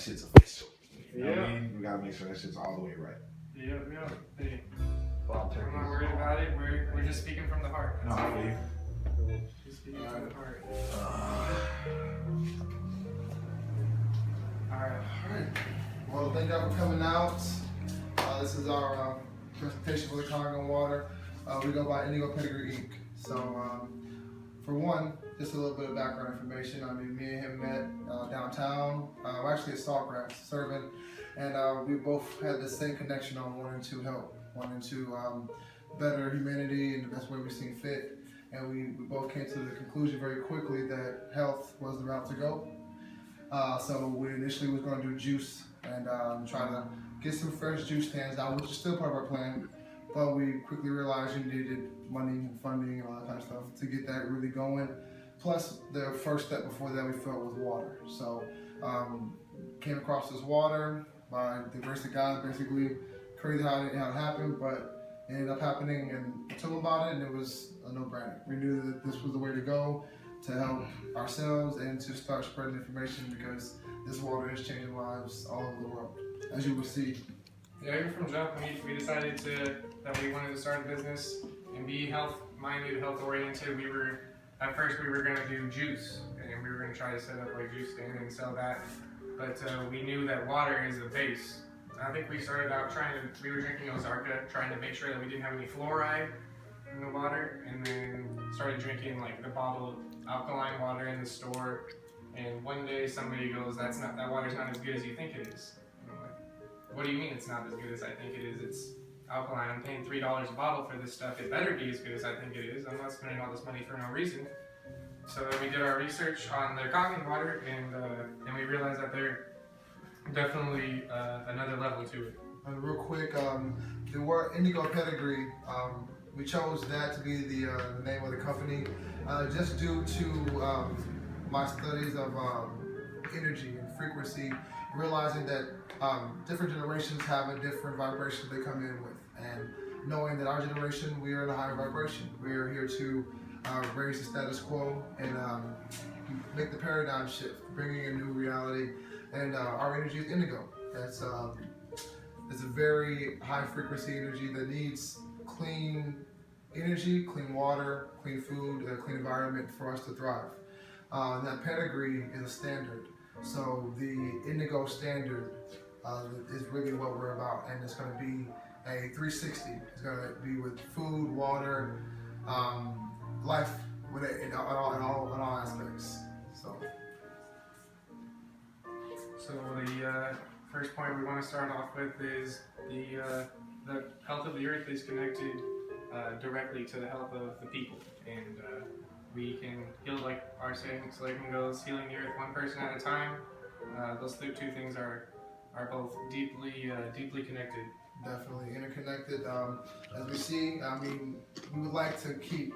that shit's official. You know what I mean? We gotta make sure that shit's all the way right. Yep. Hey, I'm not worried about it. We're just speaking from the heart. No, I feel you. Just speaking from the heart. Alright. Well, thank y'all for coming out. This is our presentation for the Kangen water. We go by Indigo Pedigree Inc. So, for one, just a little bit of background information. I mean, me and him met downtown. We're actually at Sawgrass serving, and we both had the same connection on wanting to help, wanting to better humanity in the best way we seem fit. And we both came to the conclusion very quickly that health was the route to go. So we initially was going to do juice and try to get some fresh juice stands out, which is still part of our plan. But we quickly realized you needed money and funding and all that kind of stuff to get that really going. Plus, the first step before that we felt was water. So came across this water by the grace of God, basically. Crazy how it happened, but it ended up happening, and I told him about it, and it was a no-brainer. We knew that this was the way to go to help ourselves and to start spreading information, because this water is changing lives all over the world, as you will see. Yeah, even from jump, we decided that we wanted to start a business and be health-minded, health-oriented. At first we were going to do juice, and we were going to try to set up like juice stand and sell that. But we knew that water is the base. I think we started out we were drinking Ozarka, trying to make sure that we didn't have any fluoride in the water, and then started drinking like the bottled alkaline water in the store. And one day somebody goes, that water's not as good as you think it is. And I'm like, what do you mean it's not as good as I think it is? It's alkaline. I'm paying $3 a bottle for this stuff. It better be as good as I think it is. I'm not spending all this money for no reason. So then we did our research on the Kangen water, and we realized that they're definitely another level to it. And real quick, the word Indigo Pedigree, we chose that to be the name of the company, just due to my studies of energy and frequency, realizing that different generations have a different vibration they come in with, and knowing that our generation, we are in a higher vibration. We are here to raise the status quo and make the paradigm shift, bringing a new reality. And our energy is indigo. It's a very high frequency energy that needs clean energy, clean water, clean food, and a clean environment for us to thrive. And that pedigree is a standard. So the indigo standard is really what we're about, and it's going to be a 360. It's going to be with food, water, life, with it in all aspects. So the first point we want to start off with is the health of the earth is connected directly to the health of the people, and we can heal, like our saying slogan goes, healing the earth one person at a time. Those two things are both deeply connected. Definitely interconnected. As we see, I mean, we would like to keep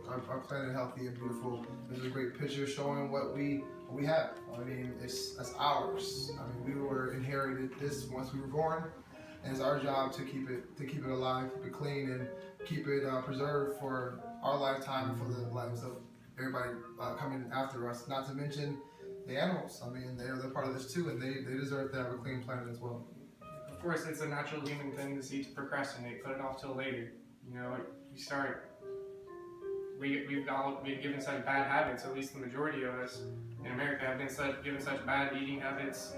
our planet healthy and beautiful. There's a great picture showing what we have. I mean, that's ours. I mean, we were inherited this once we were born, and it's our job to keep it alive, keep it clean, and keep it preserved for our lifetime and for the lives of everybody coming after us. Not to mention the animals. I mean, they're part of this too, and they deserve to have a clean planet as well. Of course, it's a natural human tendency to procrastinate, put it off till later. You know, we've all been given such bad habits, at least the majority of us in America have been given such bad eating habits,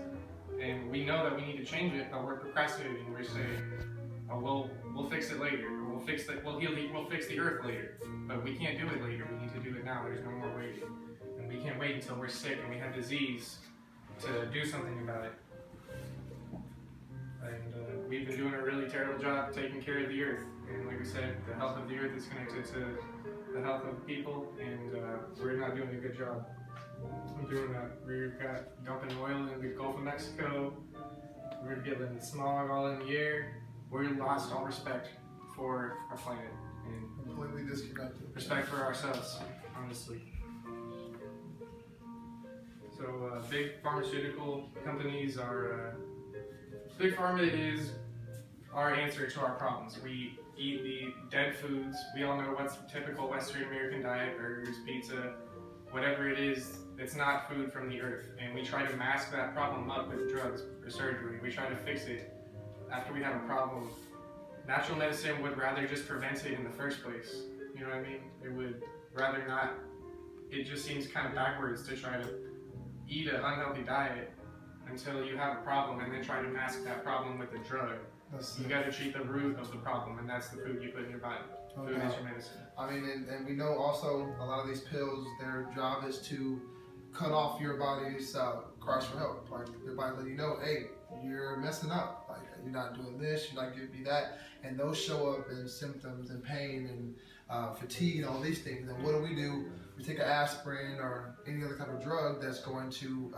and we know that we need to change it, but we're procrastinating. We're saying, oh, we'll fix it later, or we'll fix the earth later, but we can't do it later. We need to do it now. There's no more waiting, and we can't wait until we're sick and we have disease to do something about it. And we've been doing a really terrible job taking care of the earth, and like we said, the health of the earth is connected to the health of people, and we're not doing a good job doing that. We've got dumping oil in the Gulf of Mexico, we're getting smog all in the air. We're lost all respect for our planet and completely disconnected. Respect for ourselves, honestly. So big pharmaceutical companies are, Big Pharma is our answer to our problems. We eat the dead foods. We all know what's typical Western American diet: burgers, pizza, whatever it is, it's not food from the earth. And we try to mask that problem up with drugs or surgery. We try to fix it after we have a problem. Natural medicine would rather just prevent it in the first place. You know what I mean? It would rather not. It just seems kind of backwards to try to eat an unhealthy diet until you have a problem and then try to mask that problem with a drug. You got to treat the root of the problem, and that's the food you put in your body. Food is your medicine. I mean, and we know also a lot of these pills, their job is to cut off your body's cries for help. Like your body letting you know, hey, you're messing up. Like you're not doing this, you're not giving me that, and those show up in symptoms and pain and fatigue and all these things. And what do? We take an aspirin or any other type of drug that's going to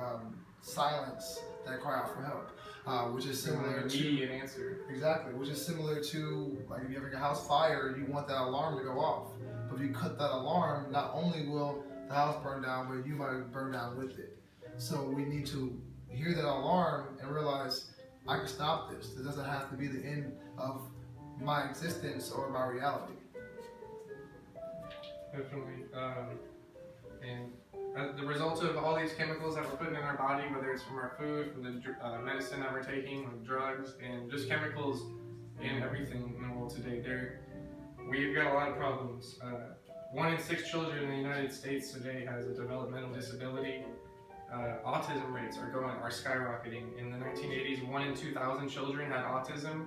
silence that cry out for help, which is similar to immediate answer. Exactly, which is similar to like if you have a house fire, you want that alarm to go off. But if you cut that alarm, not only will the house burn down, but you might burn down with it. So we need to hear that alarm and realize I can stop this. This doesn't have to be the end of my existence or my reality. Definitely. And the result of all these chemicals that we're putting in our body, whether it's from our food, from the medicine that we're taking, like drugs, and just chemicals in everything in the world today, we've got a lot of problems. 1 in 6 children in the United States today has a developmental disability. Autism rates are skyrocketing. In the 1980s, 1 in 2,000 children had autism.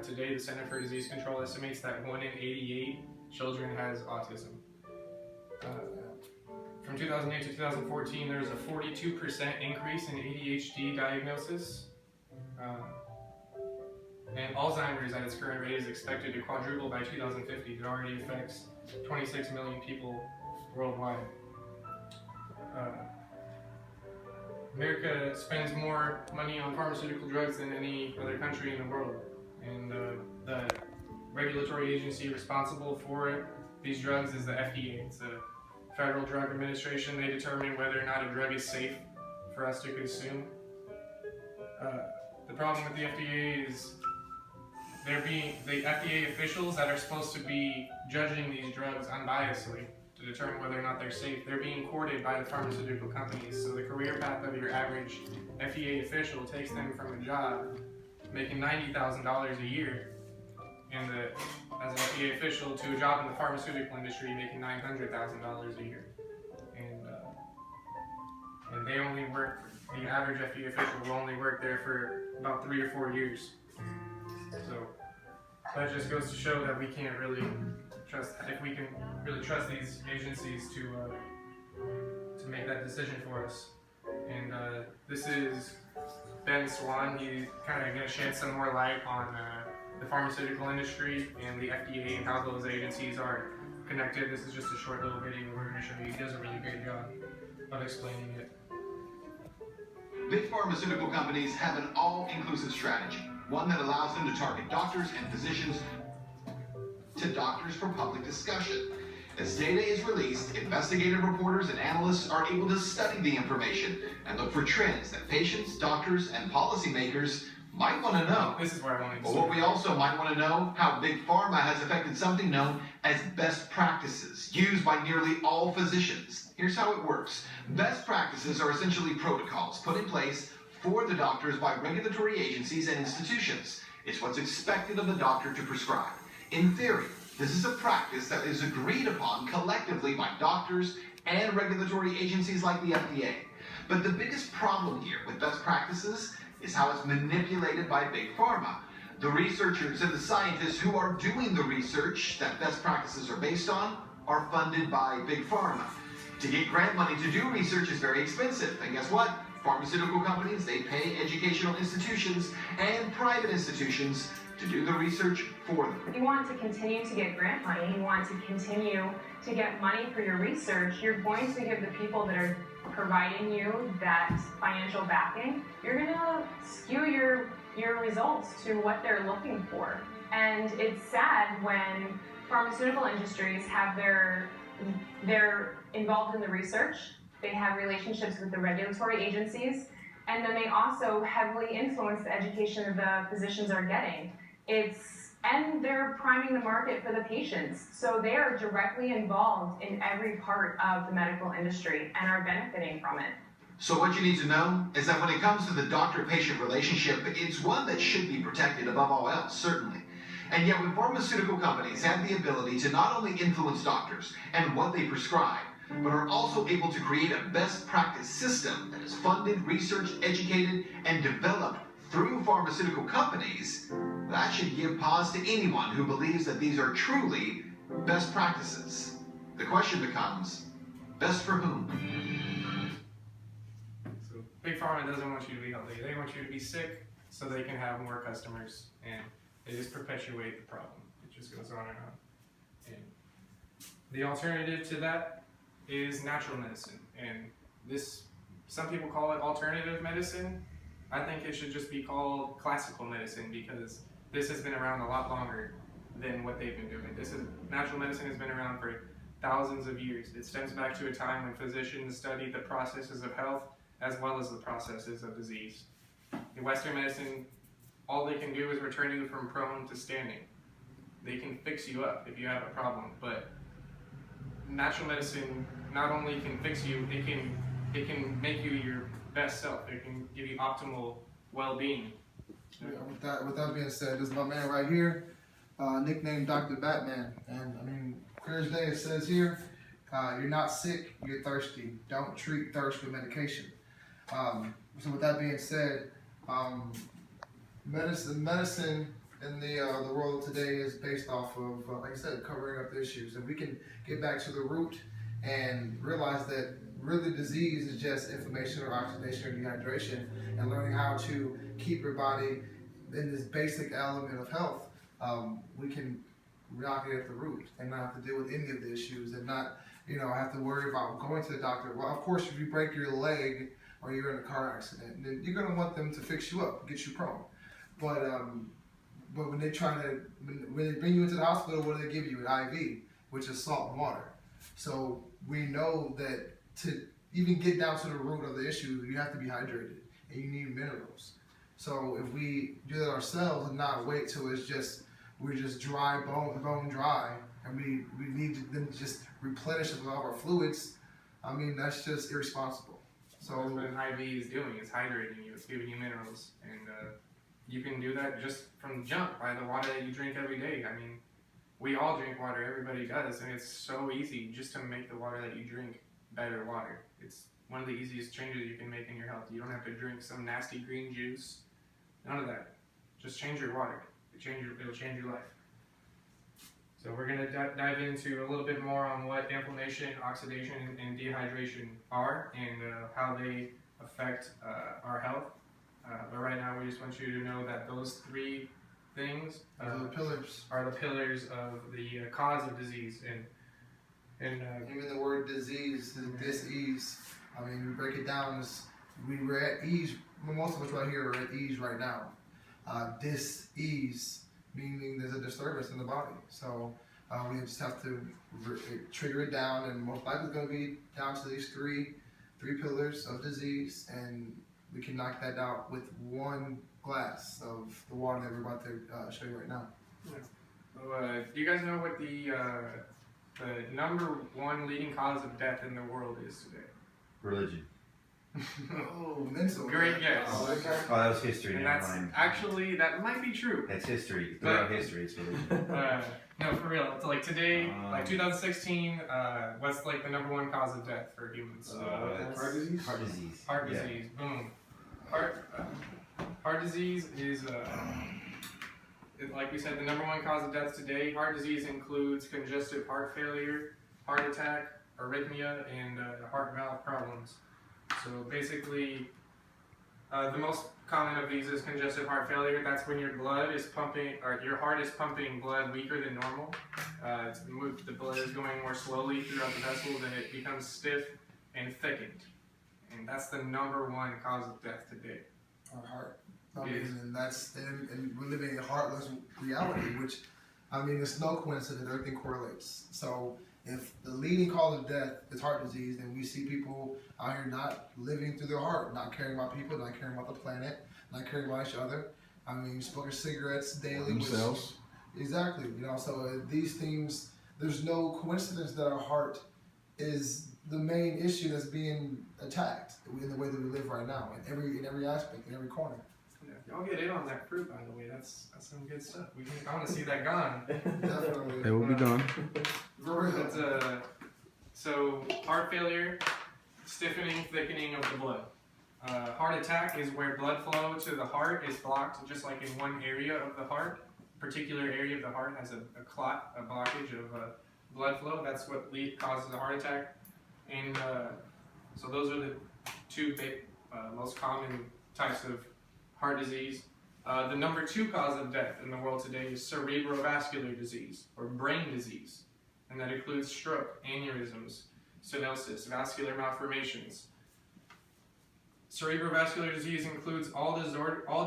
Today, the Center for Disease Control estimates that 1 in 88 children has autism. From 2008 to 2014, there was a 42% increase in ADHD diagnosis. And Alzheimer's at its current rate is expected to quadruple by 2050. It already affects 26 million people worldwide. America spends more money on pharmaceutical drugs than any other country in the world. And the regulatory agency responsible for these drugs is the FDA. It's the Federal Drug Administration. They determine whether or not a drug is safe for us to consume. The problem with the FDA is the FDA officials that are supposed to be judging these drugs unbiasedly to determine whether or not they're safe, they're being courted by the pharmaceutical companies. So the career path of your average FDA official takes them from a job making $90,000 a year and as an FDA official to a job in the pharmaceutical industry making $900,000 a year. And they only work, the average FDA official will only work there for about 3 or 4 years. So that just goes to show that we can't really trust, if we can really trust these agencies to make that decision for us. And this is Ben Swan. He's kind of going to shed some more light on the pharmaceutical industry and the FDA and how those agencies are connected. This is just a short little video we're going to show you. He does a really great job of explaining it. Big pharmaceutical companies have an all-inclusive strategy, one that allows them to target doctors and physicians to doctors for public discussion. As data is released, investigative reporters and analysts are able to study the information and look for trends that patients, doctors, and policymakers might want to know. This is where I want to But what we also might want to know, how Big Pharma has affected something known as best practices, used by nearly all physicians. Here's how it works. Best practices are essentially protocols put in place for the doctors by regulatory agencies and institutions. It's what's expected of the doctor to prescribe. In theory, this is a practice that is agreed upon collectively by doctors and regulatory agencies like the FDA. But the biggest problem here with best practices is how it's manipulated by Big Pharma. The researchers and the scientists who are doing the research that best practices are based on are funded by Big Pharma. To get grant money to do research is very expensive, and guess what? Pharmaceutical companies, they pay educational institutions and private institutions to do the research for them. You want to continue to get grant money, you want to continue to get money for your research, you're going to give the people that are providing you that financial backing, you're going to skew your results to what they're looking for. And it's sad when pharmaceutical industries have they're involved in the research, they have relationships with the regulatory agencies, and then they also heavily influence the education that the physicians are getting. It's and they're priming the market for the patients. So they are directly involved in every part of the medical industry and are benefiting from it. So what you need to know is that when it comes to the doctor-patient relationship, it's one that should be protected above all else, certainly. And yet when pharmaceutical companies have the ability to not only influence doctors and what they prescribe, but are also able to create a best practice system that is funded, researched, educated, and developed through pharmaceutical companies, that should give pause to anyone who believes that these are truly best practices. The question becomes, best for whom? So Big Pharma doesn't want you to be healthy. They want you to be sick so they can have more customers, and they just perpetuate the problem. It just goes on and on. And the alternative to that is natural medicine. And this, some people call it alternative medicine. I think it should just be called classical medicine because this has been around a lot longer than what they've been doing. Natural medicine has been around for thousands of years. It stems back to a time when physicians studied the processes of health as well as the processes of disease. In Western medicine, all they can do is return you from prone to standing. They can fix you up if you have a problem, but natural medicine not only can fix you, it can make you your best self. It can give you optimal well-being. Yeah, with that being said, this is my man right here, nicknamed Dr. Batman. And I mean, clear as day it says here, you're not sick, you're thirsty. Don't treat thirst with medication. So with that being said, medicine in the world today is based off of, like I said, covering up the issues. And we can get back to the root and realize that really disease is just inflammation or oxidation or dehydration, and learning how to keep your body in this basic element of health, we can knock it at the root and not have to deal with any of the issues and not, have to worry about going to the doctor. Well, of course, if you break your leg or you're in a car accident, then you're going to want them to fix you up, get you prone. But when they when they bring you into the hospital, what do they give you? An IV, which is salt and water. So we know that to even get down to the root of the issue, you have to be hydrated and you need minerals. So if we do that ourselves and not wait till we're just dry, bone dry, and we need to then just replenish all of our fluids, I mean, that's just irresponsible. So that's what an IV is doing. It's hydrating you. It's giving you minerals, and you can do that just from the jump by the water that you drink every day. I mean, we all drink water. Everybody does, and it's so easy just to make the water that you drink better water. It's one of the easiest changes you can make in your health. You don't have to drink some nasty green juice. None of that. Just change your water. It'll change your life. So we're going to dive into a little bit more on what inflammation, oxidation, and dehydration are and how they affect our health. But right now we just want you to know that those three things are the pillars of the cause of disease. And even the word disease, dis-ease, I mean, we break it down as we're at ease. Most of us right here are at ease right now. Dis-ease, meaning there's a disturbance in the body. So we just have to trigger it down, and most likely it's going to be down to these three pillars of disease, and we can knock that out with one glass of the water that we're about to show you right now. Yeah. So, do you guys know what the number one leading cause of death in the world is today? Religion. Oh, mental. Great guess. Oh, that was history. And Never that's mind. actually, that might be true. That's history. Throughout history, it's religion. No, for real. It's like today, like 2016, what's like the number one cause of death for humans? Heart disease. Heart disease. Heart disease. Boom. Heart disease is, like we said, the number one cause of death today. Heart disease includes congestive heart failure, heart attack, arrhythmia, and heart valve problems. So basically, the most common of these is congestive heart failure. That's when your blood is pumping, or your heart is pumping blood weaker than normal. The blood is going more slowly throughout the vessels, and it becomes stiff and thickened. And that's the number one cause of death today. Our heart. And we're living in a heartless reality, which, I mean, it's no coincidence. Everything correlates. So if the leading cause of death is heart disease, then we see people out here not living through their heart, not caring about people, not caring about the planet, not caring about each other. I mean, smoking cigarettes daily. Themselves. Exactly. So these themes, there's no coincidence that our heart is the main issue that's being attacked in the way that we live right now, in every aspect, in every corner. Yeah, y'all get in on that fruit, by the way. That's some good stuff. I want to see that gone. Definitely. It will be gone. That's so heart failure, stiffening, thickening of the blood. Heart attack is where blood flow to the heart is blocked, just like in one area of the heart. A particular area of the heart has a clot, a blockage of blood flow. That's what causes a heart attack. And so those are the two most common types of heart disease. The number 2 cause of death in the world today is cerebrovascular disease, or brain disease. And that includes stroke, aneurysms, stenosis, vascular malformations. Cerebrovascular disease includes all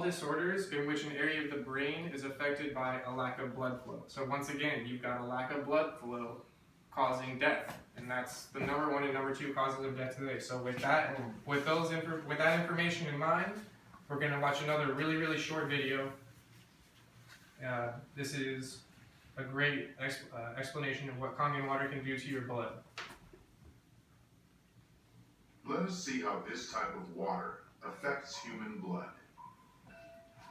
disorders in which an area of the brain is affected by a lack of blood flow. So once again, you've got a lack of blood flow causing death, and that's the number 1 and number 2 causes of death today. So with that information in mind, we're going to watch another really, really short video. This is a great explanation of what Kangen water can do to your blood. Let us see how this type of water affects human blood.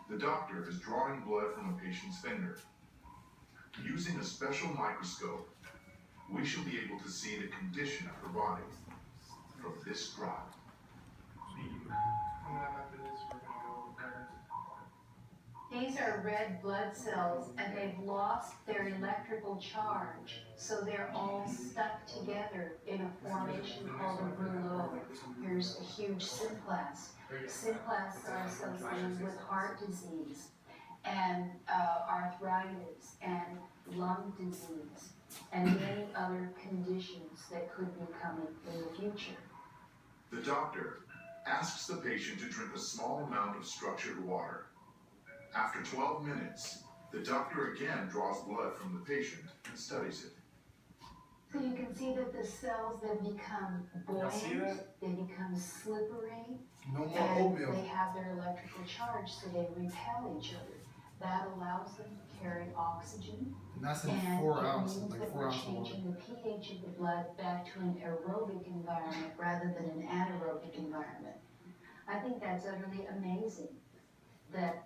The doctor is drawing blood from a patient's finger. Using a special microscope, we shall be able to see the condition of her body from this drop. These are red blood cells, and they've lost their electrical charge, so they're all stuck together in a formation called a rouleau. Here's a huge symplas. Symplas are associated with heart disease and arthritis and lung disease and many other conditions that could be coming in the future. The doctor asks the patient to drink a small amount of structured water. After 12 minutes, the doctor again draws blood from the patient and studies it. So you can see that the cells then become buoyant, they become slippery, No more and oatmeal. they have their electrical charge, so they repel each other. That allows them to carry oxygen, And that's in and 4 it ounces, means like that 4 we're ounces of water. changing the pH of the blood back to an aerobic environment rather than an anaerobic environment. I think that's utterly amazing that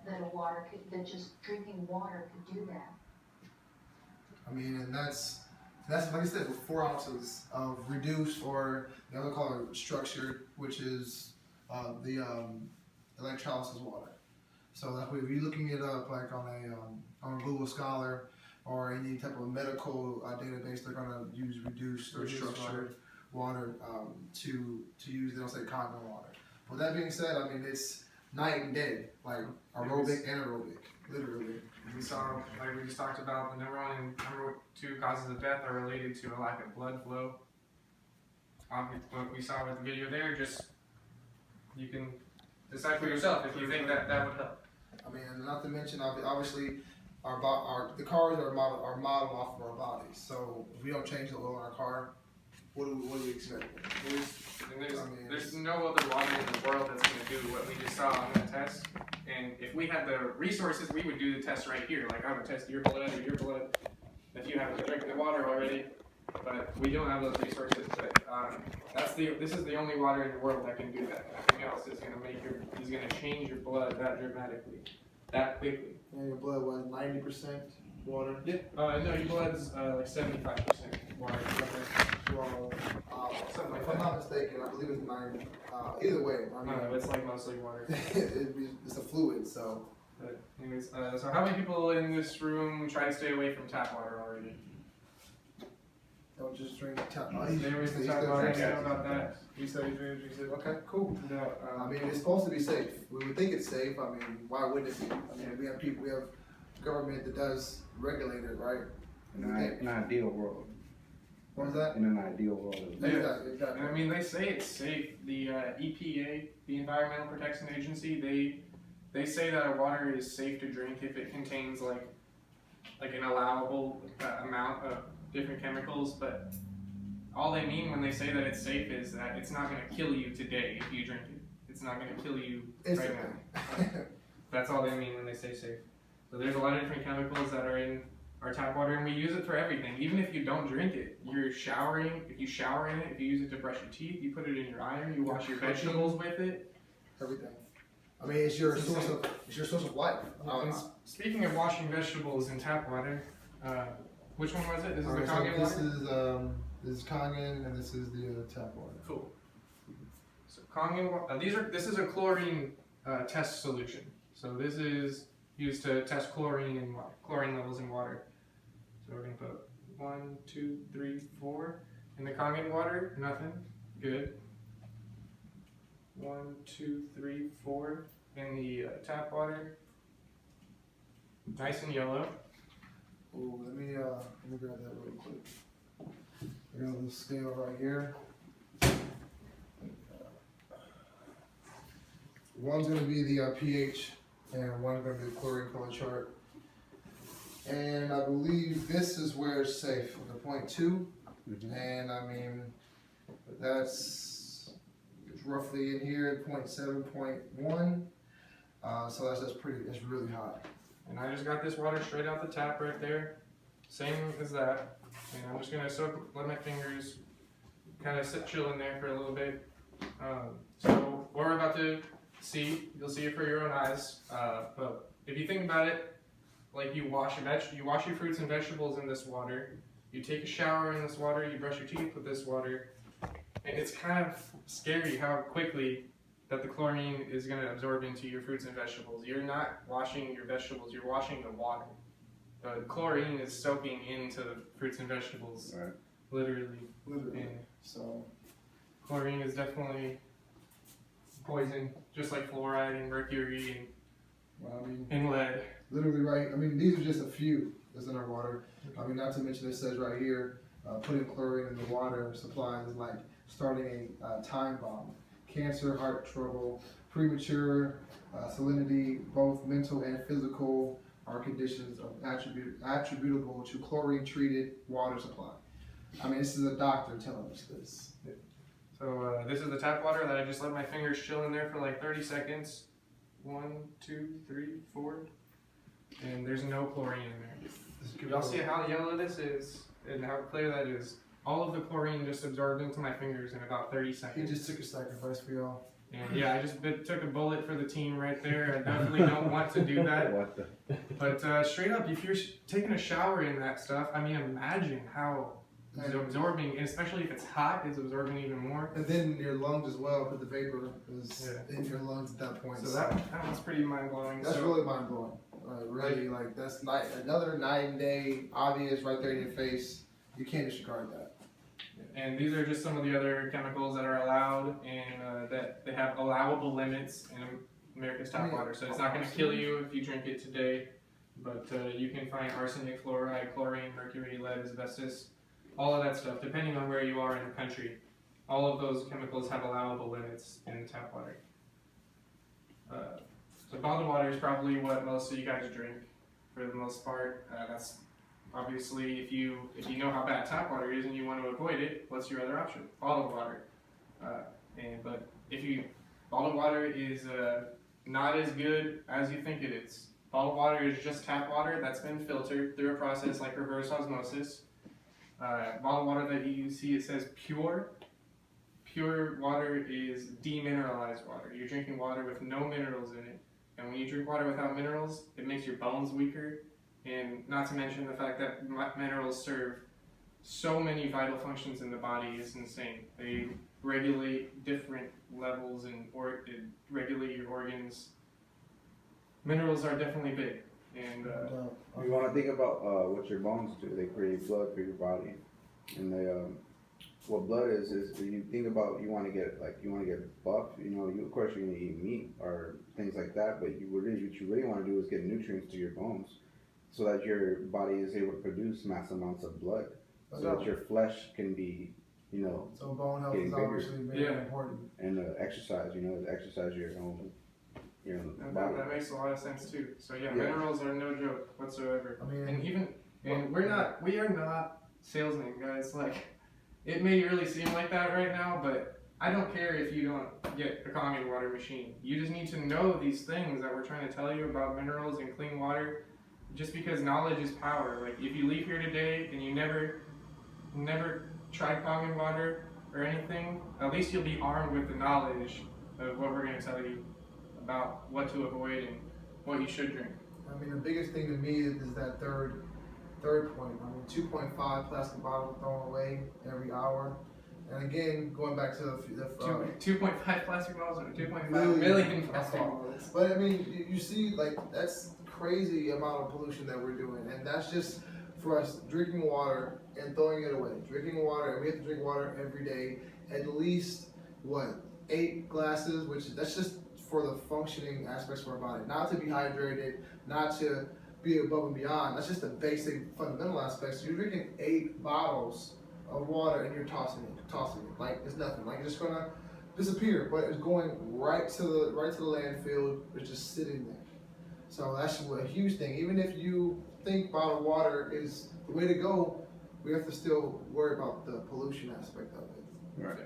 just drinking water could do that. I mean, and that's like I said, with 4 ounces of reduced, or the other call it structured, which is the electrolysis water. So like if you're looking it up like on Google Scholar or any type of medical database, they're gonna use reduced or structured water to use. They don't say Kangen water. With that being said, I mean it's night and day, like aerobic and anaerobic, literally. We saw, like we just talked about, the number 1 and number 2 causes of death are related to a lack of blood flow. What we saw with the video there, you can decide for yourself if you think that would help. I mean, and not to mention, obviously, the cars are modeled off of our bodies. So if we don't change the oil in our car, what do we expect? There's no other water in the world that's going to do what we just saw on that test. And if we had the resources, we would do the test right here. Like I'm going to test your blood or your blood if you haven't drank the water already. But we don't have those resources. But this is the only water in the world that can do that. Nothing else is going to change your blood that dramatically, that quickly. And your blood was 90% water. Yeah. No, your blood's like 75% water. Something like If I'm that. not mistaken, I believe it's 90. Either way, I mean, No, it's like mostly water. it's a fluid, so. But anyways, so how many people in this room try to stay away from tap water already? Don't just drink tap Stay water. away from tap water. I know about that. You said you drink. Okay, cool. No, I mean, it's supposed to be safe. We would think it's safe. I mean, why wouldn't it be? I mean, we have government that does regulate it, right? In an ideal world. What was that? In an ideal world. Exactly. I mean, they say it's safe. The EPA, the Environmental Protection Agency, they say that a water is safe to drink if it contains like an allowable amount of different chemicals. But all they mean when they say that it's safe is that it's not going to kill you today if you drink it. It's not going to kill you right now. That's all they mean when they say safe. So there's a lot of different chemicals that are in our tap water, and we use it for everything. Even if you don't drink it, you're showering. If you shower in it, if you use it to brush your teeth, you put it in your iron. You wash your vegetables with it. Everything. I mean, it's your source of life. Speaking of washing vegetables in tap water, which one was it? This is the Alright, so Kangen water? this is Kangen, and this is the tap water. Cool. So Kangen, this is a chlorine test solution. So this is used to test chlorine in water, chlorine levels in water. So we're gonna put 1, 2, 3, 4 in the Kangen water. Nothing. Good. 1, 2, 3, 4 in the tap water. Nice and yellow. Oh, let me grab that real quick. I got a little scale right here. One's going to be the pH, and one's going to be the chlorine color chart. And I believe this is where it's safe, the 0.2. And I mean, it's roughly in here, 0.7, 0.1. So it's really hot. And I just got this water straight out the tap right there. Same as that. And I'm just gonna let my fingers kind of sit chill in there for a little bit. So what we're about to see, you'll see it for your own eyes. But if you think about it, like you wash your fruits and vegetables in this water. You take a shower in this water. You brush your teeth with this water. And it's kind of scary how quickly that the chlorine is going to absorb into your fruits and vegetables. You're not washing your vegetables, you're washing the water. The chlorine is soaking into the fruits and vegetables, right. Literally. Literally. And So chlorine is definitely poison, just like fluoride and mercury and lead. Literally, right? I mean, these are just a few that's in our water. I mean, not to mention it says right here, putting chlorine in the water supply is like starting a time bomb. Cancer, heart trouble, premature salinity, both mental and physical, are conditions of attributable to chlorine-treated water supply. I mean, this is a doctor telling us this. So this is the tap water that I just let my fingers chill in there for like 30 seconds. 1, 2, 3, 4. And there's no chlorine in there. Y'all see how yellow this is and how clear that is? All of the chlorine just absorbed into my fingers in about 30 seconds. He just took a sacrifice for y'all. And yeah, I just took a bullet for the team right there. I definitely don't want to do that. What the? But straight up, if you're taking a shower in that stuff, I mean, imagine how it's absorbing, and especially if it's hot, it's absorbing even more. And then your lungs as well, because the vapor is in your lungs at that point. So that was pretty mind-blowing. That's really mind-blowing. Really, like, that's another night and day, obvious, right there in your face. You can't disregard that. And these are just some of the other chemicals that are allowed and that they have allowable limits in America's tap water. So it's not going to kill you if you drink it today, but you can find arsenic, fluoride, chlorine, mercury, lead, asbestos, all of that stuff, depending on where you are in the country. All of those chemicals have allowable limits in tap water. So bottled water is probably what most of you guys drink for the most part. That's obviously, if you know how bad tap water is and you want to avoid it, what's your other option? Bottled water. But bottled water is not as good as you think it is. Bottled water is just tap water that's been filtered through a process like reverse osmosis. Bottled water that you see, it says pure. Pure water is demineralized water. You're drinking water with no minerals in it. And when you drink water without minerals, it makes your bones weaker. And not to mention the fact that minerals serve so many vital functions in the body is insane. They regulate different levels and regulate your organs. Minerals are definitely big. And you want to think about what your bones do. They create blood for your body, and they what blood is you think about you want to get buff. You know, of course you're gonna eat meat or things like that, but what you really want to do is get nutrients to your bones, so that your body is able to produce mass amounts of blood, so that your flesh can be, so bone health is obviously very important. And exercise, exercise your own. Body. That makes a lot of sense too. So minerals are no joke whatsoever. I mean, we are not salesmen, guys. Like, it may really seem like that right now, but I don't care if you don't get a Kangen water machine. You just need to know these things that we're trying to tell you about minerals and clean water. just because knowledge is power. Like if you leave here today and you never tried Kangen water or anything, at least you'll be armed with the knowledge of what we're going to tell you about what to avoid and what you should drink. I mean, the biggest thing to me is that third point. I mean, 2.5 plastic bottles thrown away every hour. And again, going back to the 2.5 plastic bottles or 2.5 million million plastic bottles. But I mean, you see, like, that's crazy amount of pollution that we're doing, and that's just for us drinking water and throwing it away. Drinking water, and we have to drink water every day, at least 8 glasses, which that's just for the functioning aspects of our body, not to be hydrated, not to be above and beyond. That's just the basic fundamental aspects. So you're drinking 8 bottles of water and you're tossing it like it's nothing, like it's just gonna disappear, but it's going right to the landfill. It's just sitting there. So that's a huge thing. Even if you think bottled water is the way to go, we have to still worry about the pollution aspect of it. Right.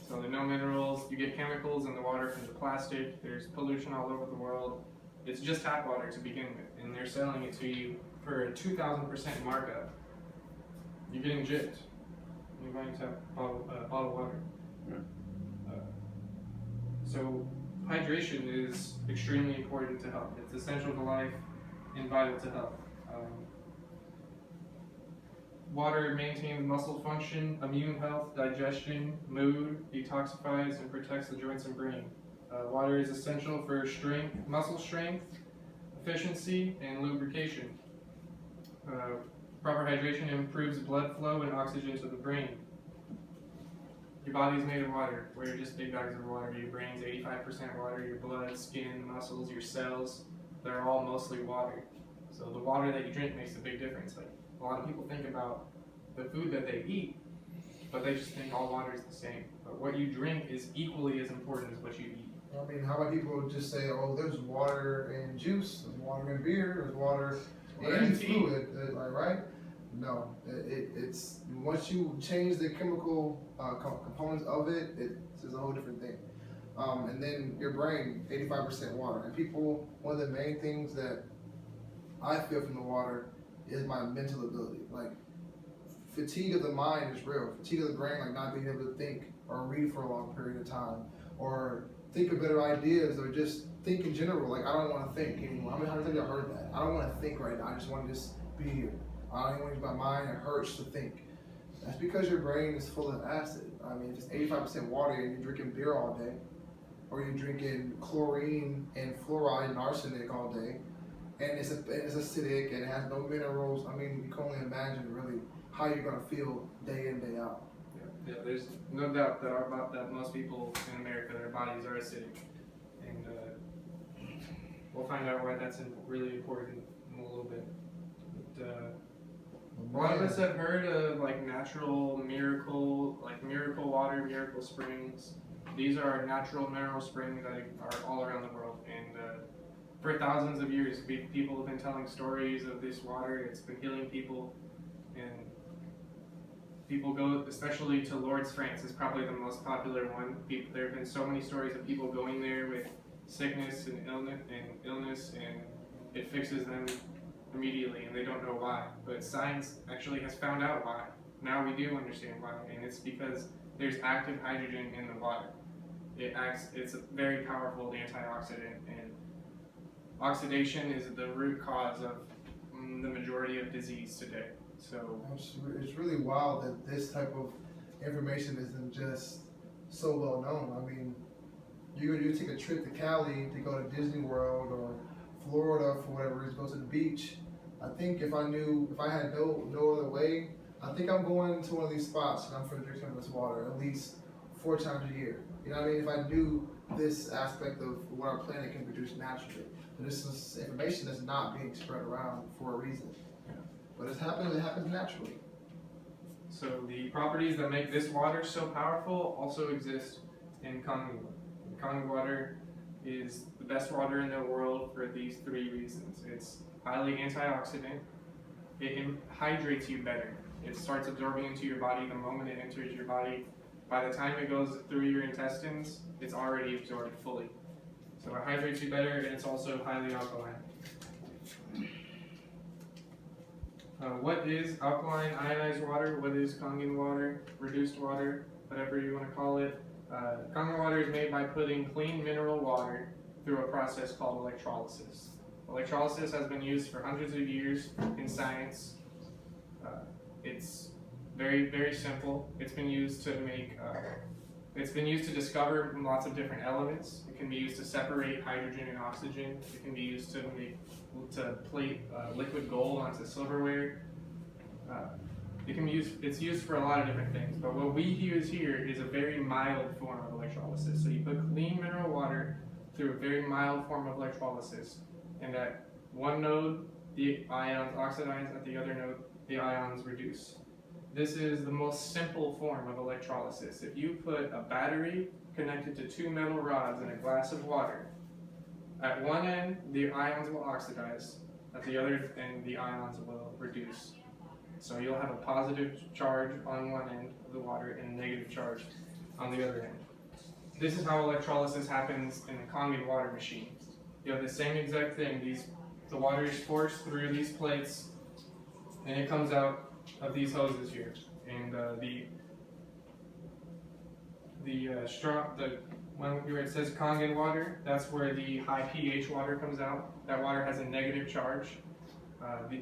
So there are no minerals. You get chemicals in the water from the plastic. There's pollution all over the world. It's just tap water to begin with, and they're selling it to you for a 2,000% markup. You're getting gypped. You're buying bottled water. Yeah. So hydration is extremely important to health. It's essential to life and vital to health. Water maintains muscle function, immune health, digestion, mood, detoxifies, and protects the joints and brain. Water is essential for strength, muscle strength, efficiency, and lubrication. Proper hydration improves blood flow and oxygen to the brain. Your body's made of water. We're just big bags of water. Your brain's 85% water. Your blood, skin, muscles, your cells, they're all mostly water. So the water that you drink makes a big difference. Like a lot of people think about the food that they eat, but they just think all water is the same. But what you drink is equally as important as what you eat. I mean, how about people just say, oh, there's water in juice, there's water in beer, there's water in any fluid, like, right? No, it's once you change the chemical components of it, it's a whole different thing. And then your brain, 85% water. And people, one of the main things that I feel from the water is my mental ability. Like, fatigue of the mind is real. Fatigue of the brain, like not being able to think or read for a long period of time, or think of better ideas, or just think in general. Like, I don't want to think anymore. I mean, how many times have you heard that? I don't want to think right now. I just want to just be here. I don't even want to use my mind. It hurts to think. That's because your brain is full of acid. I mean, if it's 85% water and you're drinking beer all day, or you're drinking chlorine and fluoride and arsenic all day, and it's acidic and it has no minerals, I mean, you can only imagine really how you're going to feel day in, day out. Yeah, there's no doubt that most people in America, their bodies are acidic, and we'll find out why that's really important in a little bit. But, a lot of us have heard of like natural miracle water, miracle springs. These are natural mineral springs that are all around the world, and for thousands of years, people have been telling stories of this water. It's been healing people, and people go, especially to Lourdes, France, is probably the most popular one. There have been so many stories of people going there with sickness and illness, and it fixes them immediately, and they don't know why. But science actually has found out why. Now we do understand why, and it's because there's active hydrogen in the water. It's a very powerful antioxidant, and oxidation is the root cause of the majority of disease today. So it's really wild that this type of information isn't just so well known. I mean, you take a trip to Cali to go to Disney World or Florida for whatever it is, go to the beach. I think if I had no other way, I think I'm going to one of these spots and I'm going to drink some of this water at least 4 times a year. You know what I mean? If I knew this aspect of what our planet can produce naturally. But this is information that's not being spread around for a reason. But it happens naturally. So the properties that make this water so powerful also exist in Kangen. Kangen water is the best water in the world for these 3 reasons. It's highly antioxidant. It hydrates you better. It starts absorbing into your body the moment it enters your body. By the time it goes through your intestines, it's already absorbed fully. So it hydrates you better, and it's also highly alkaline. What is alkaline ionized water? What is Kangen water? Reduced water? Whatever you want to call it. Kangen water is made by putting clean mineral water through a process called electrolysis. Electrolysis has been used for hundreds of years in science. It's very, very simple. It's been used to make, it's been used to discover lots of different elements. It can be used to separate hydrogen and oxygen. It can be used to plate liquid gold onto silverware. It can be used, it's used for a lot of different things, but what we use here is a very mild form of electrolysis. So you put clean mineral water through a very mild form of electrolysis, and at one node, the ions oxidize, at the other node, the ions reduce. This is the most simple form of electrolysis. If you put a battery connected to two metal rods in a glass of water, at one end, the ions will oxidize, at the other end, the ions will reduce. So you'll have a positive charge on one end of the water and a negative charge on the other end. This is how electrolysis happens in the Kangen water machine. You have the same exact thing. The water is forced through these plates, and it comes out of these hoses here. And the one where it says Kangen water, that's where the high pH water comes out. That water has a negative charge.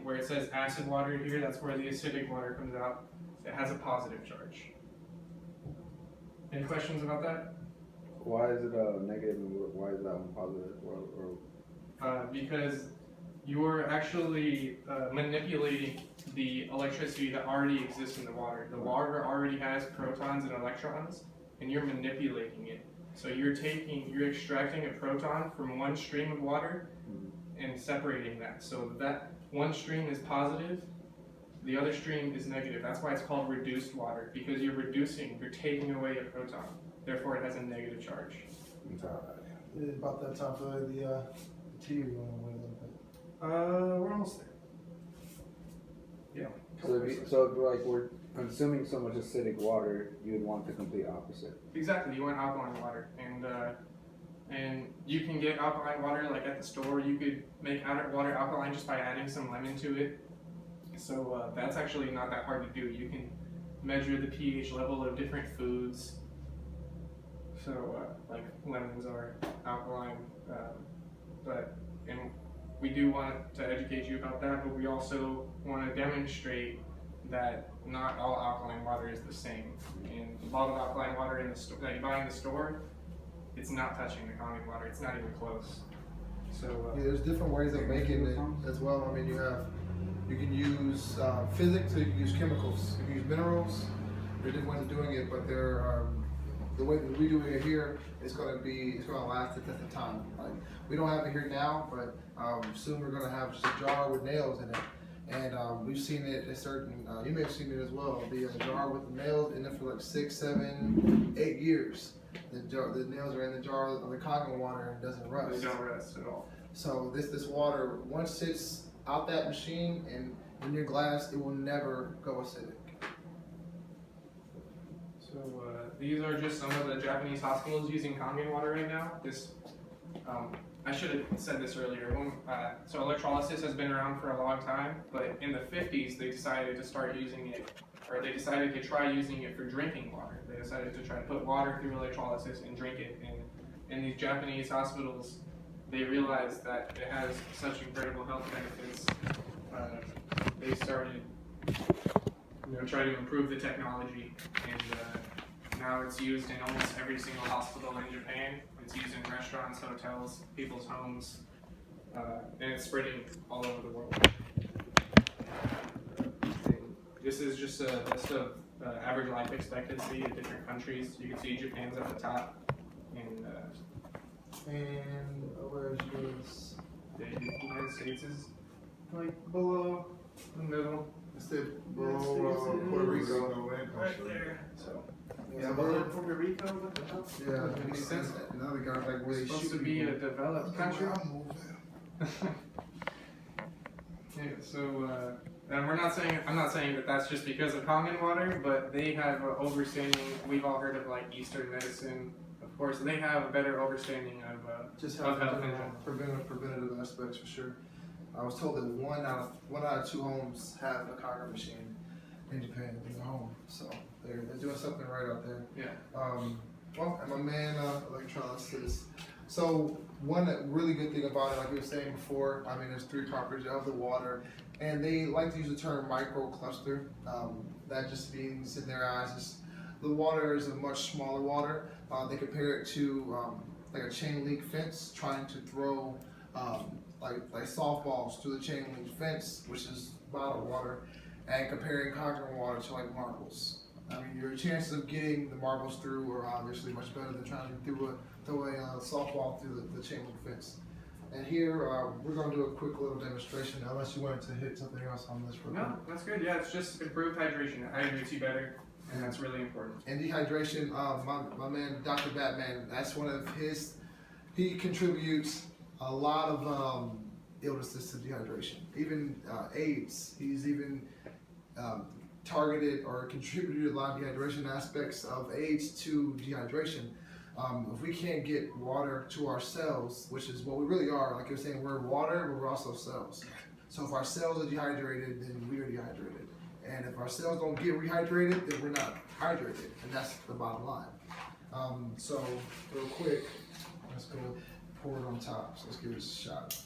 Where it says acid water here, that's where the acidic water comes out. It has a positive charge. Any questions about that? Why is it a negative and why is that one positive? Because you're actually manipulating the electricity that already exists in the water. The water already has protons and electrons, and you're manipulating it. So you're extracting a proton from one stream of water and separating that. So that one stream is positive, the other stream is negative. That's why it's called reduced water, because you're taking away a proton. Therefore, it has a negative charge. About that time for the tea going away a little bit. We're almost there. Yeah. So if like we're consuming so much acidic water, you would want the complete opposite. Exactly. You want alkaline water, and you can get alkaline water like at the store. You could make water alkaline just by adding some lemon to it. So that's actually not that hard to do. You can measure the pH level of different foods. So like lemons are alkaline, and we do want to educate you about that, but we also want to demonstrate that not all alkaline water is the same. And the bottled alkaline water that you buy in the store, it's not touching the Kangen water. It's not even close. So yeah, there's different ways of making it as well. I mean, you can use physics, or you can use chemicals, you can use minerals. There are different ways of doing it, but there are the way that we do it here is going to last the test of time. Like, we don't have it here now, but soon we're going to have just a jar with nails in it. And we've seen it at certain, you may have seen it as well, the jar with the nails in it for like 6, 7, 8 years. The nails are in the jar of the Kangen water and it doesn't rust. they don't rust at all. So this water, once it's out that machine and in your glass, it will never go acidic. So these are just some of the Japanese hospitals using Kangen water right now. I should have said this earlier. So electrolysis has been around for a long time, but in the 50s they decided to start using it, or they decided to try using it for drinking water. They decided to try to put water through electrolysis and drink it. And in these Japanese hospitals, they realized that it has such incredible health benefits. They started, try to improve the technology, and now it's used in almost every single hospital in Japan. It's used in restaurants, hotels, people's homes, and it's spreading all over the world. This is just a list of average life expectancy in different countries. You can see Japan's at the top, and where is yours? the United States is like below the middle. It's below Puerto Rico. Right there. So Yeah, below Puerto Rico. What the hell? Yeah, That makes sense. Another guy's like, where We're they supposed to shoot be people. a developed country. Yeah, so and I'm not saying that that's just because of Kangen water, but they have an overstanding. We've all heard of like Eastern medicine, of course. They have a better overstanding of Just of have health in general. preventative aspects for sure. I was told that one out of 2 homes have a Kangen machine in Japan in their home. So they're doing something right out there. Yeah. Well, and my man electrolysis. So one really good thing about it, like we were saying before, I mean, there's 3 properties of the water, and they like to use the term microcluster. That just means in their eyes, the water is a much smaller water. They compare it to like a chain link fence, trying to throw like softballs through the chain link fence, which is bottled water, and comparing Kangen water to like marbles. I mean, your chances of getting the marbles through are obviously much better than trying to throw a softball through the chain link fence. And here, we're going to do a quick little demonstration, unless you wanted to hit something else on this real quick. No, that's good. Yeah, it's just improved hydration. It hydrates you better, and that's really important. And dehydration, my man, Dr. Batman, that's one of he contributes a lot of illnesses to dehydration. Even AIDS, he's even targeted or contributed a lot of dehydration aspects of AIDS to dehydration. If we can't get water to our cells, which is what we really are, like you're saying, we're water, but we're also cells. So if our cells are dehydrated, then we are dehydrated. And if our cells don't get rehydrated, then we're not hydrated. And that's the bottom line. So real quick, let's go pour it on top. So let's give this a shot.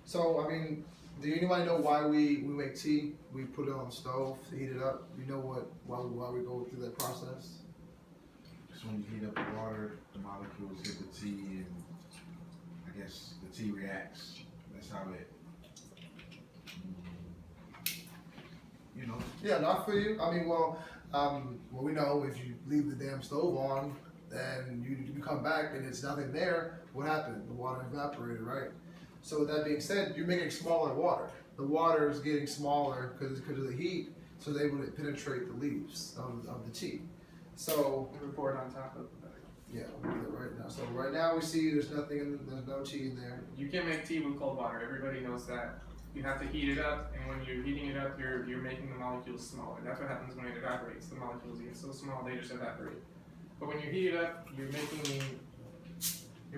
So, I mean, do anybody know why we make tea? We put it on the stove to heat it up. You know why we go through that process? Because when you heat up the water, the molecules hit the tea, and I guess the tea reacts. That's how it, you know. Yeah, not for you. I mean, well, we know if you leave the damn stove on, and you come back and it's nothing there, what happened? The water evaporated, right? So with that being said, you're making smaller water. The water is getting smaller because of the heat, so they're able to penetrate the leaves of the tea. So We pour it on top of the bag. yeah, we'll do that right now. So right now we see there's no tea in there. You can't make tea with cold water. Everybody knows that. You have to heat it up, and when you're heating it up, you're making the molecules smaller. That's what happens when it evaporates. The molecules get so small they just evaporate. But when you heat it up, you're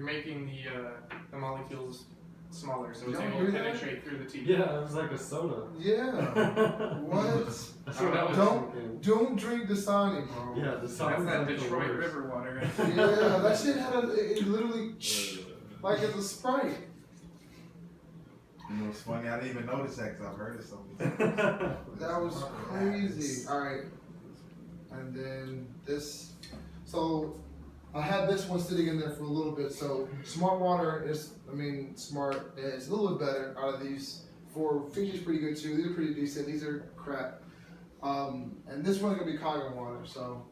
making the molecules smaller, so it's able to penetrate through the tea. Yeah, it was like a soda. Yeah. What? That's what I was thinking. Don't drink Dasani, bro. Yeah, the That's soda. that Detroit River water. Yeah, that shit had it literally like it's a Sprite. You know, it's funny. I didn't even notice that because I've heard it so many times. That was crazy. All right, and then this. So I had this one sitting in there for a little bit. So Smart Water is, Smart. It's a little bit better out of these 4. Fiji's pretty good too. These are pretty decent. These are crap. And this one's gonna be Kangen water. So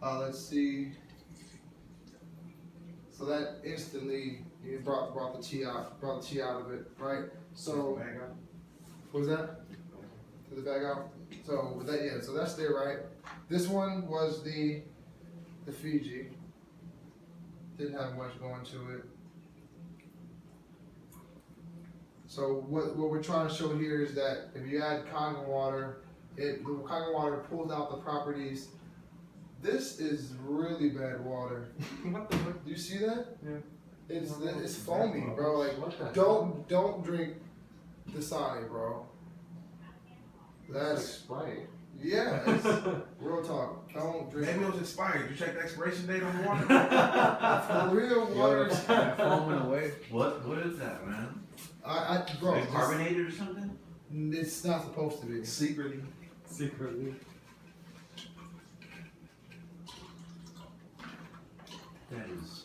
let's see. So that instantly brought the tea out of it, right? So what was that? Took the bag out. So with that, yeah. So that's there, right? This one was the Fiji. Didn't have much going to it. So what we're trying to show here is that if you add Kangen water, the Kangen water pulls out the properties. This is really bad water. What the fuck? Do you see that? Yeah. It's foamy, bro. Like What the don't drink Dasani, bro. That's Sprite. yeah. It's, real talk. Don't drink. Maybe it was expired. You check the expiration date on the water? For real water. Foaming away. What is that, man? Bro, Like carbonated or something? it's not supposed to be. Secretly. Secretly. That is.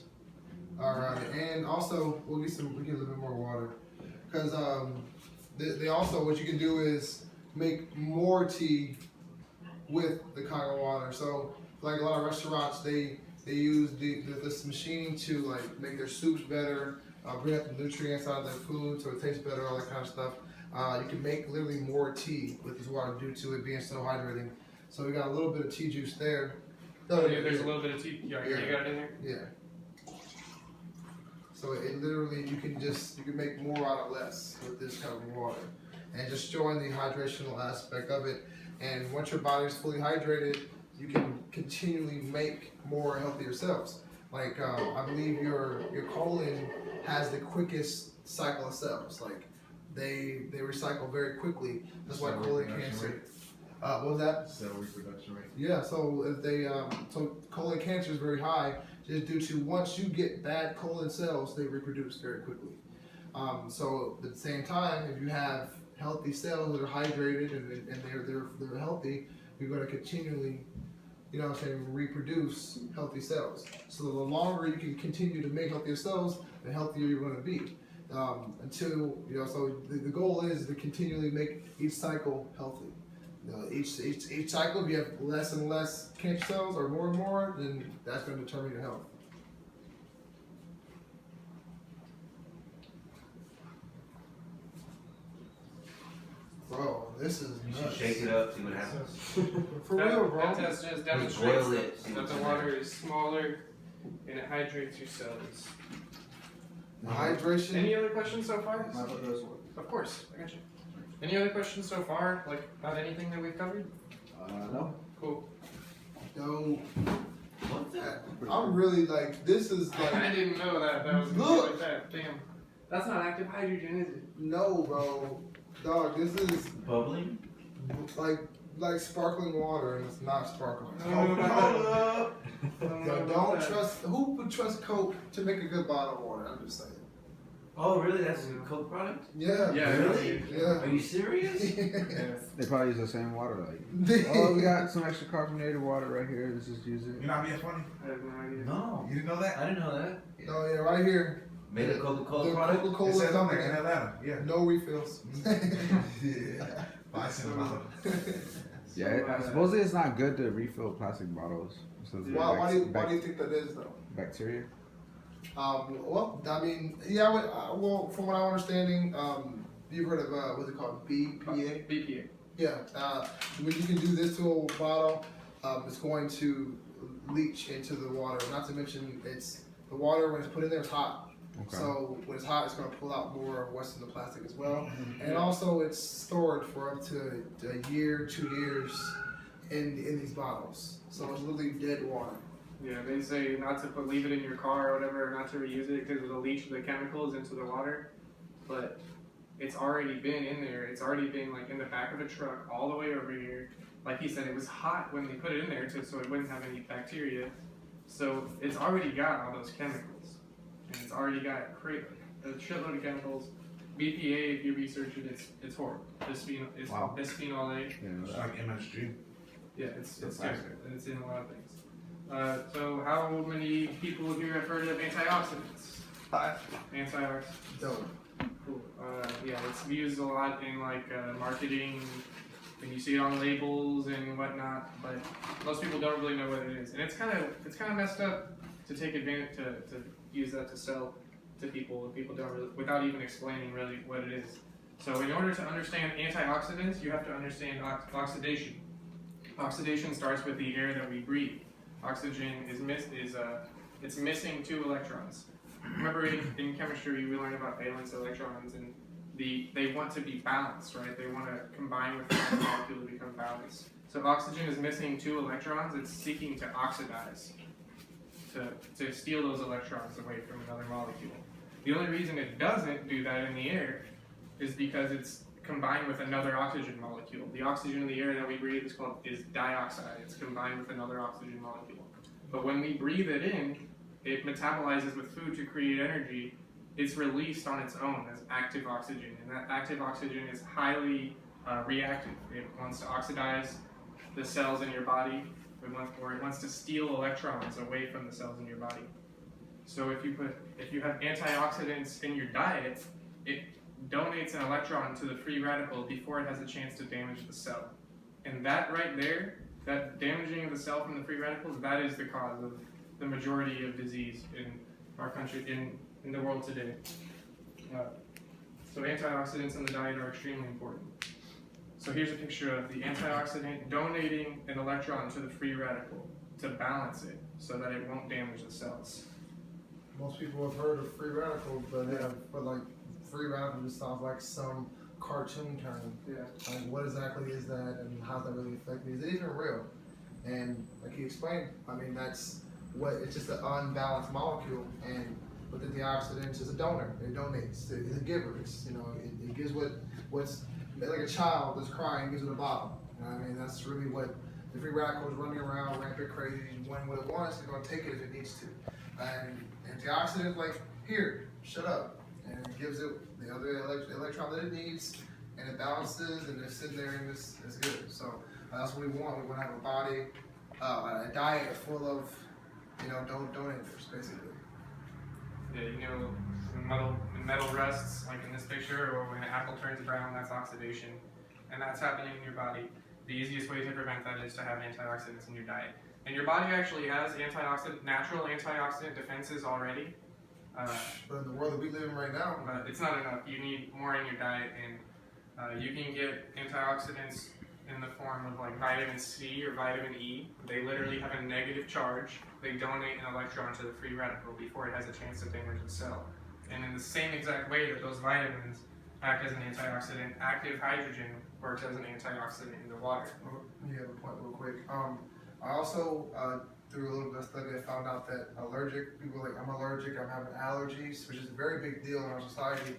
Alright, and also we get a little bit more water, because they also, what you can do is make more tea with the Kangen water. So like a lot of restaurants, they use this machine to like make their soups better, bring up the nutrients out of their food so it tastes better, all that kind of stuff. You can make literally more tea with this water due to it being so hydrating. So we got a little bit of tea juice there. Oh, yeah, there's a little bit of tea. Yeah, you got it in there? Yeah. So it literally, you can make more out of less with this kind of water. And just showing the hydrational aspect of it. And once your body's fully hydrated, you can continually make more healthier cells. Like, I believe your colon has the quickest cycle of cells. Like, they recycle very quickly. That's why Cell colon reproduction cancer. rate. What was that? Cell reproduction rate. Yeah, so if they so colon cancer is very high just due to once you get bad colon cells, they reproduce very quickly. So at the same time, if you have healthy cells that are hydrated and they're healthy, you're going to continually, you know what I'm saying, reproduce healthy cells. So the longer you can continue to make healthier cells, the healthier you're going to be. Until, you know, so the goal is to continually make each cycle healthy. You know, each cycle, if you have less and less cancer cells or more and more, then that's going to determine your health. Bro, this is You should nuts. shake it up, see what happens. For real, bro. That test just Boil demonstrates it, see that what's the in water is smaller and it hydrates your cells. Hydration. Any other questions so far? My blood does work. Of course, I got you. Any other questions so far? Like about anything that we've covered? No. Cool. Yo, What's that? I'm really like, this is I like, didn't know that was gonna Look! be like that. Damn. That's not active hydrogen, is it? no, bro. Dog, this is Bubbling? like sparkling water and it's not sparkling. I don't know about up! Yo, don't trust, who would trust Coke to make a good bottle of water? I'm just saying. Oh, really? That's a Coke product? Yeah. Yeah, Really? Yeah. Are you serious? They probably use the same water. Like, oh, we got some extra carbonated water right here. Let's just use it. You're not being funny. I have no idea. No. You didn't know that? I didn't know that. Oh yeah, right here. Made a Coca-Cola The product? It Coca-Cola says on there company. in Atlanta. Yeah. No refills. Yeah. Buy some bottle. Yeah, supposedly it's not good to refill plastic bottles. So Why do you think that is though? bacteria? Well, I mean, yeah, well, from what I'm understanding, you've heard of, what's it called, BPA? BPA. Yeah, when you can do this to a bottle, it's going to leach into the water. Not to mention, it's the water when it's put in there is hot. Okay. So when it's hot, it's going to pull out more of what's in the plastic as well. And also, it's stored for up to a year, 2 years in these bottles. So it's literally dead water. Yeah, they say not to leave it in your car or whatever, not to reuse it because it'll leach the chemicals into the water. But it's already been in there. It's already been like in the back of a truck all the way over here. Like he said, it was hot when they put it in there so it wouldn't have any bacteria. So it's already got all those chemicals. And it's already got a shitload of chemicals. BPA, if you research it, it's horrible. Wow. Bisphenol A. It's like MSG. Yeah, it's That's terrible, and it's in a lot of things. So how many people here have heard of antioxidants? 5. Antioxidants. Dope. Cool. Yeah, it's used a lot in like marketing, and you see it on labels and whatnot. But most people don't really know what it is, and it's kind of messed up to take advantage to use that to sell to people, and people don't really, without even explaining really what it is. So in order to understand antioxidants, you have to understand oxidation. Oxidation starts with the air that we breathe. Oxygen is missing 2 electrons. Remember in chemistry we learned about valence electrons, and they want to be balanced, right? They want to combine with another molecule to become balanced. So oxygen is missing 2 electrons. It's seeking to oxidize, to steal those electrons away from another molecule. The only reason it doesn't do that in the air is because it's combined with another oxygen molecule. The oxygen in the air that we breathe is dioxide. It's combined with another oxygen molecule. But when we breathe it in, it metabolizes with food to create energy. It's released on its own as active oxygen, and that active oxygen is highly reactive. It wants to oxidize the cells in your body, or it wants to steal electrons away from the cells in your body. So if you have antioxidants in your diet, it donates an electron to the free radical before it has a chance to damage the cell. And that right there, that damaging of the cell from the free radicals, that is the cause of the majority of disease in our country, in the world today. So antioxidants in the diet are extremely important. So here's a picture of the antioxidant donating an electron to the free radical to balance it so that it won't damage the cells. Most people have heard of free radicals, but like free radical just sounds like some cartoon term. Yeah. Like what exactly is that, and how does that really affect me? Is it even real? And like he explained, I mean it's just an unbalanced molecule, and with antioxidants is a donor. It donates. It's a giver. It's, you know, it gives what's like a child that's crying, gives it a bottle. You know what I mean? That's really what the free radical is running around, rampant crazy, wanting what it wants, it's gonna take it if it needs to. And antioxidants, like, here, shut up. And it gives it the other electron that it needs, and it balances, and it's sitting there, and it's good. So that's what we want. We want to have a body, a diet full of, you know, donators, basically. Yeah, you know, when metal rusts, like in this picture, or when an apple turns brown, that's oxidation, and that's happening in your body. The easiest way to prevent that is to have antioxidants in your diet. And your body actually has natural antioxidant defenses already. But in the world that we live in right now, But it's not enough. You need more in your diet, and you can get antioxidants in the form of like vitamin C or vitamin E. They literally have a negative charge. They donate an electron to the free radical before it has a chance to damage the cell. And in the same exact way that those vitamins act as an antioxidant, active hydrogen works as an antioxidant in the water. you have a point real quick. I also, through a little bit of study, I found out that people like, I'm allergic, I'm having allergies, which is a very big deal in our society.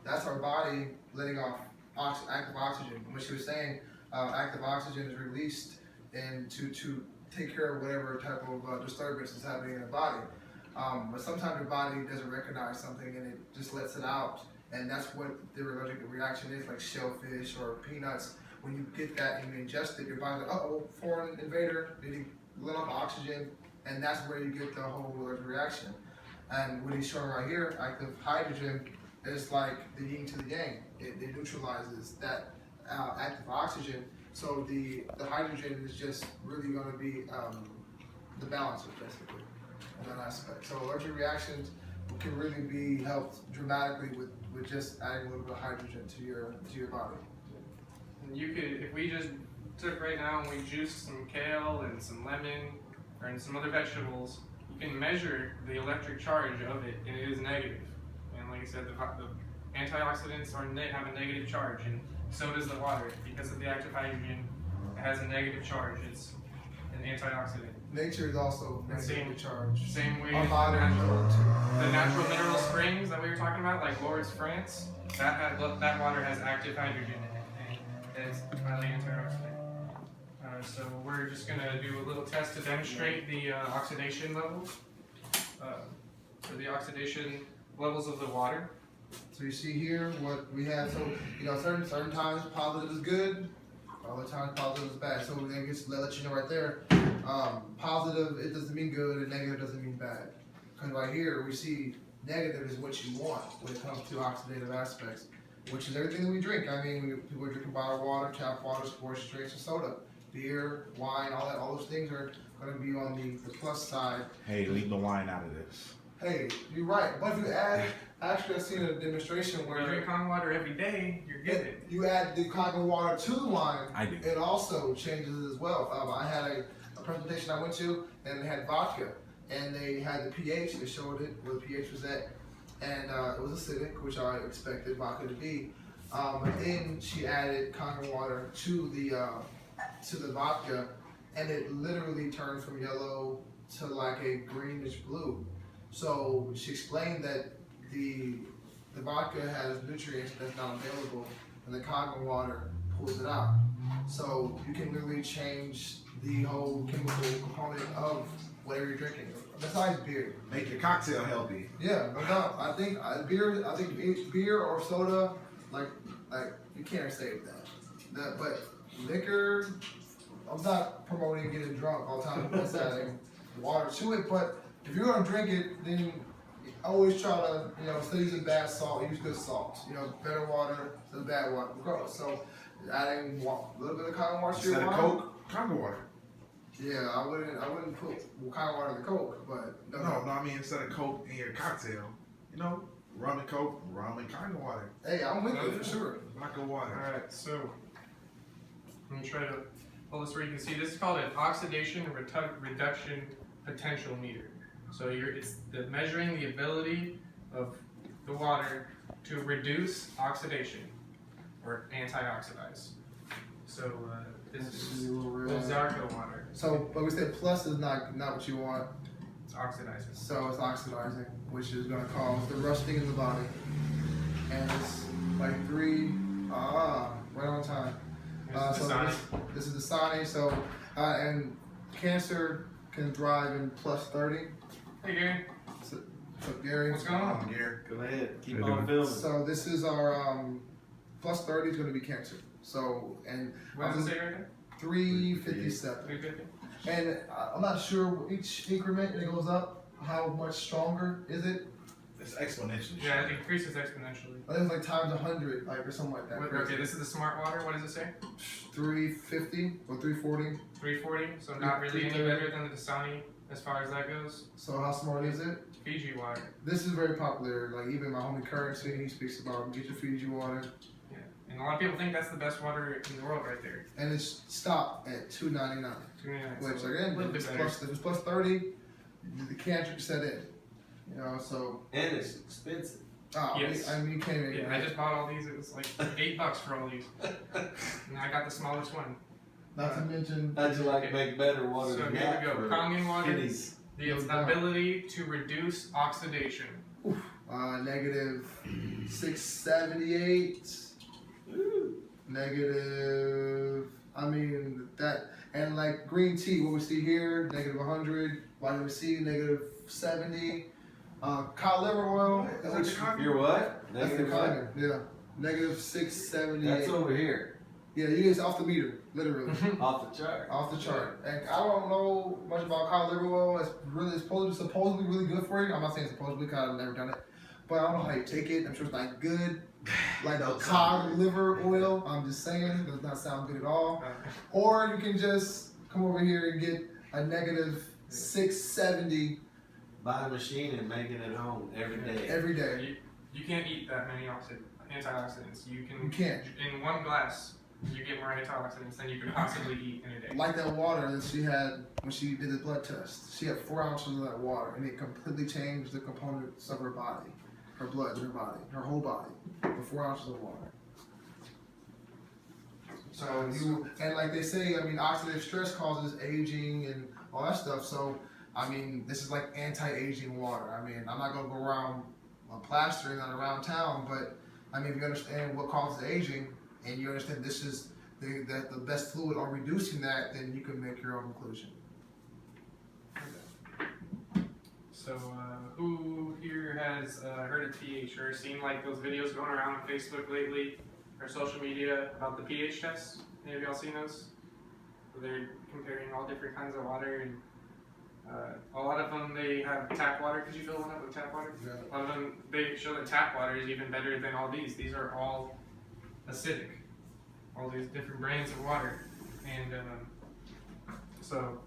That's our body letting off active oxygen. What she was saying, active oxygen is released to take care of whatever type of disturbance is happening in the body. But sometimes your body doesn't recognize something and it just lets it out. And that's what the allergic reaction is, like shellfish or peanuts. When you get that and you ingest it, your body's like, uh-oh, foreign invader, did he let off oxygen? And that's where you get the whole allergic reaction. And what he's showing right here, active hydrogen, is like the yin to the yang. It neutralizes that active oxygen. So the hydrogen is just really going to be the balancer, basically, in that aspect. So allergic reactions can really be helped dramatically with just adding a little bit of hydrogen to your body. And you could, if we just took right now and we juiced some kale and some lemon or some other vegetables, you can measure the electric charge of it, and it is negative. And like I said, the antioxidants have a negative charge, and so does the water. Because of the active hydrogen, it has a negative charge. It's an antioxidant. Nature is also negatively charged. Same way Our as body the natural mineral springs that we were talking about, like Lourdes, France, that water has active hydrogen in it, and it's highly antioxidant. So we're just going to do a little test to demonstrate the oxidation levels. So the oxidation levels of the water. So you see here what we have. So you know, certain times positive is good, other times positive is bad. So then just let you know right there. Positive, it doesn't mean good, and negative doesn't mean bad. Because right here we see negative is what you want when it comes to oxidative aspects, which is everything that we drink. I mean, people are drinking bottled water, tap water, sports drinks, and soda, beer, wine, all those things are going to be on the plus side. Hey, leave the wine out of this. Hey, you're right. But if you add, actually, I've seen a demonstration where you drink Kangen water every day, you're good. You add the Kangen water to the wine, I do. it also changes it as well. I had a presentation I went to, and they had vodka, and they had the pH. They showed it where the pH was at, and it was acidic, which I expected vodka to be. Then she added Kangen water to the vodka, and it literally turned from yellow to like a greenish blue. So she explained that the vodka has nutrients that's not available, and the Kangen water pulls it out. So you can literally change the whole chemical component of whatever you're drinking, besides beer. Make your cocktail healthy. Yeah, no doubt. I think beer or soda, like you can't save that. But liquor, I'm not promoting getting drunk all the time. That's adding water to it. But if you're gonna drink it, then always try to, instead of using bad salt, use good salt. Better water than bad water, regardless. So adding a little bit of Kangen water to your Instead wine. of Coke, Kangen water. Yeah, I wouldn't put Kangen water in the Coke, but No, I mean instead of Coke in your cocktail, rum and Coke, rum and Kangen water. Hey, I'm with you for sure. Vodka water. Alright, so let me try to pull this where you can see. This is called an oxidation reduction potential meter. So it's measuring the ability of the water to reduce oxidation or antioxidize. So this is Ozarka water. So, but we said plus is not what you want It's oxidizing. So it's oxidizing, which is going to cause the rusting in the body. And it's like right on time. This is the Dasani. So, and cancer can thrive in +30. Hey Gary. So Gary, What's going on? Gary. Go ahead, keep on filming. So this is our +30 is going to be cancer. So and What does it say right there? 357. 350. And I'm not sure each increment it goes up. How much stronger is it? It's exponentially. Yeah, it increases exponentially. I think it's like times 100, like or something like that. Okay, this is the smart water. What does it say? 350 or 340. 340. So not really any better than the Dasani as far as that goes. So how smart is it? Fiji water. This is very popular. Like even my homie Currency, he speaks about get your Fiji water. Yeah, and a lot of people think that's the best water in the world right there. And it's stopped at $2.99. Which So again, a little bit better. if it's +30, the cancer set in. You know, so And it's expensive. Yes. I mean you can't even. Yeah, I just bought all these. It was like $8 for all these, and I got the smallest one. Not to mention. How'd you like to make better water So than here that we go. for Kangen water. kiddies? The ability to reduce oxidation. Negative 678. Negative. I mean that, and like green tea, what we see here, negative 100. Vitamin C, negative 70. Cod liver oil. You're what? That's the Negative what? Kangen, yeah. Negative 678. That's over here. Yeah, you get off the meter, literally. Off the chart. Off the chart. And I don't know much about cod liver oil. It's supposedly really good for you. I'm not saying supposedly because I've never done it. But I don't know how you take it. I'm sure it's not good. Like a cod liver oil. I'm just saying. It does not sound good at all. Or you can just come over here and get a negative 670 Buy a machine and make it at home every day. every day. You can't eat that many antioxidants. You You can't. In one glass, you get more antioxidants than you could possibly eat in a day. Like that water that she had when she did the blood test. She had 4 ounces of that water, and it completely changed the components of her body, her blood in her body, her whole body, with 4 ounces of water. So and like they say, I mean, oxidative stress causes aging and all that stuff. So I mean, this is like anti-aging water. I mean, I'm not gonna go around plastering that around town, but I mean, if you understand what causes aging, and you understand this is the best fluid on reducing that, then you can make your own conclusion. So, who here has heard of pH or seen like those videos going around on Facebook lately or social media about the pH test? Any of y'all seen those? Where they're comparing all different kinds of water, and a lot of them they have tap water. Could you fill one up with tap water? Yeah. A lot of them they show that tap water is even better than all these. These are all acidic. All these different brands of water, and so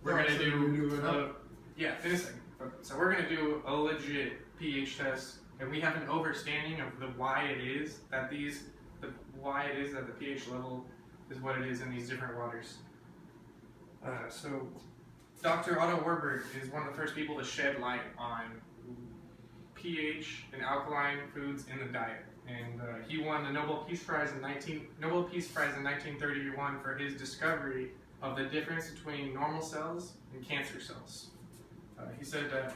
we're gonna do. Yeah, in a second. So we're gonna do a legit pH test, and we have an understanding of the why it is that the pH level is what it is in these different waters. So Dr. Otto Warburg is one of the first people to shed light on pH and alkaline foods in the diet, and he won the Nobel Peace Prize in 1931 for his discovery of the difference between normal cells and cancer cells. He said that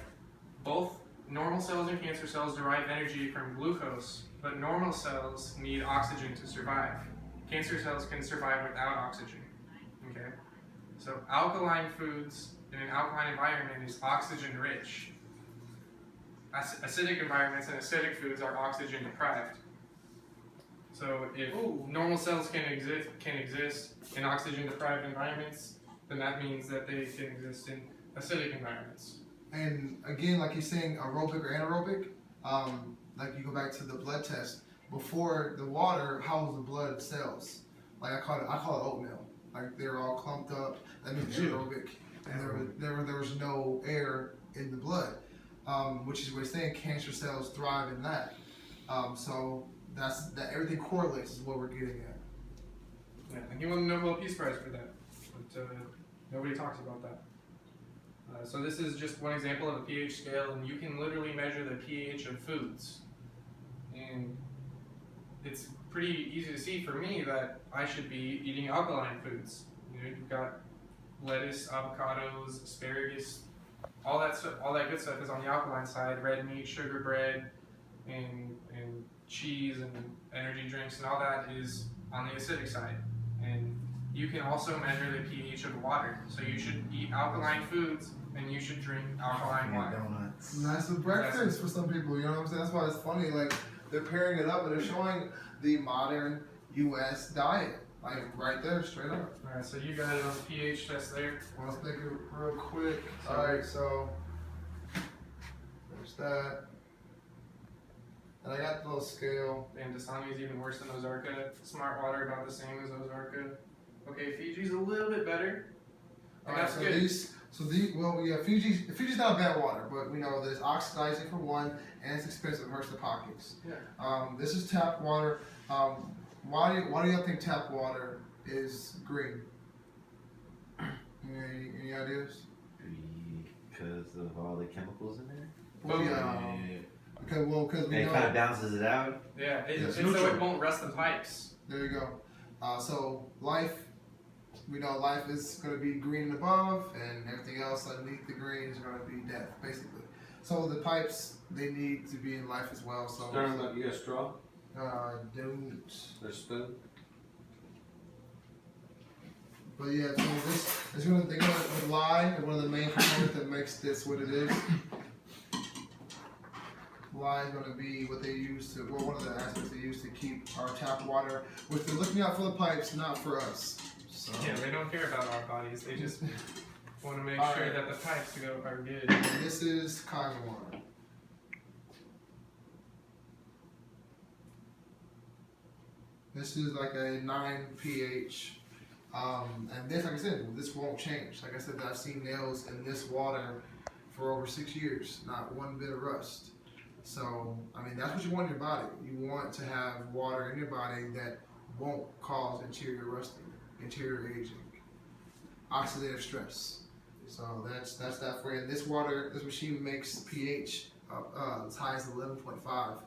both normal cells and cancer cells derive energy from glucose, but normal cells need oxygen to survive. Cancer cells can survive without oxygen. Okay? So alkaline foods in an alkaline environment is oxygen rich. Acidic environments and acidic foods are oxygen deprived. So if normal cells can exist in oxygen deprived environments, then that means that they can exist in acidic environments. And again, like you're saying, aerobic or anaerobic, like you go back to the blood test. Before the water, how was the blood cells? Like I call it oatmeal. Like they're all clumped up. That means aerobic, and there was no air in the blood, which is what he's saying. Cancer cells thrive in that. So that everything correlates is what we're getting at. Yeah, and he won the Nobel Peace Prize for that, but nobody talks about that. So this is just one example of a pH scale, and you can literally measure the pH of foods. And it's pretty easy to see for me that I should be eating alkaline foods. You know, you've got lettuce, avocados, asparagus, all that good stuff is on the alkaline side. Red meat, sugar bread, and cheese and energy drinks and all that is on the acidic side. And you can also measure the pH of the water. So you should eat alkaline foods and you should drink alkaline water. Donuts. And that's the breakfast for some people, you know what I'm saying? That's why it's funny, like, they're pairing it up and they're showing the modern U.S. diet. Like, right there, straight up. Alright, so you got it on the pH test there. Well, let's make it real quick. Alright, so, there's that. And I got the little scale. And Dasani is even worse than Ozarka. Smart water about the same as Ozarka. Okay, Fiji's a little bit better. And Alright, that's so good. well, yeah, Fiji's not bad water, but we know that it's oxidizing for one, and it's expensive, hurts the pockets. Yeah. This is tap water. Why do y'all think tap water is green? Any ideas? Because of all the chemicals in there. Well, yeah. Because we It know. kind of balances it out. Yeah, it's so neutral. it won't rust the pipes. There you go. So life, we know life is going to be green above, and everything else underneath the green is going to be death, basically. So the pipes, they need to be in life as well. So You got a straw? don't. There's a spoon? But yeah, so they're gonna lye, one of the main components that makes this what it is. Lye is gonna be what they use to, well, one of the aspects they use to keep our tap water, which they're looking out for the pipes, not for us. So. Yeah, they don't care about our bodies. They just want to make All sure right. that the pipes are good. And this is Kangen water. This is like a 9 pH. And this, like I said, this won't change. Like I said, I've seen nails in this water for over 6 years, not one bit of rust. So, I mean, that's what you want in your body. You want to have water in your body that won't cause interior rusting, interior aging, oxidative stress. So that's that for you. And this water, this machine makes pH as high as 11.5,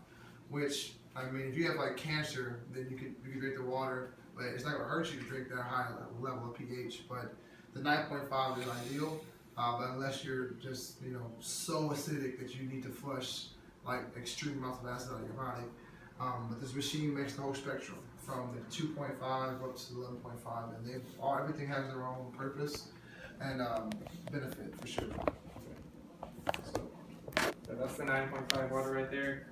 which, I mean, if you have like cancer, then you can drink the water, but it's not gonna hurt you to drink that high level of pH. But the 9.5 is ideal, but unless you're just, you know, so acidic that you need to flush like extreme amounts of acid out of your body. But this machine makes the whole spectrum from the 2.5 up to 11.5, and everything has their own purpose and benefit for sure. So that's the 9.5 water right there.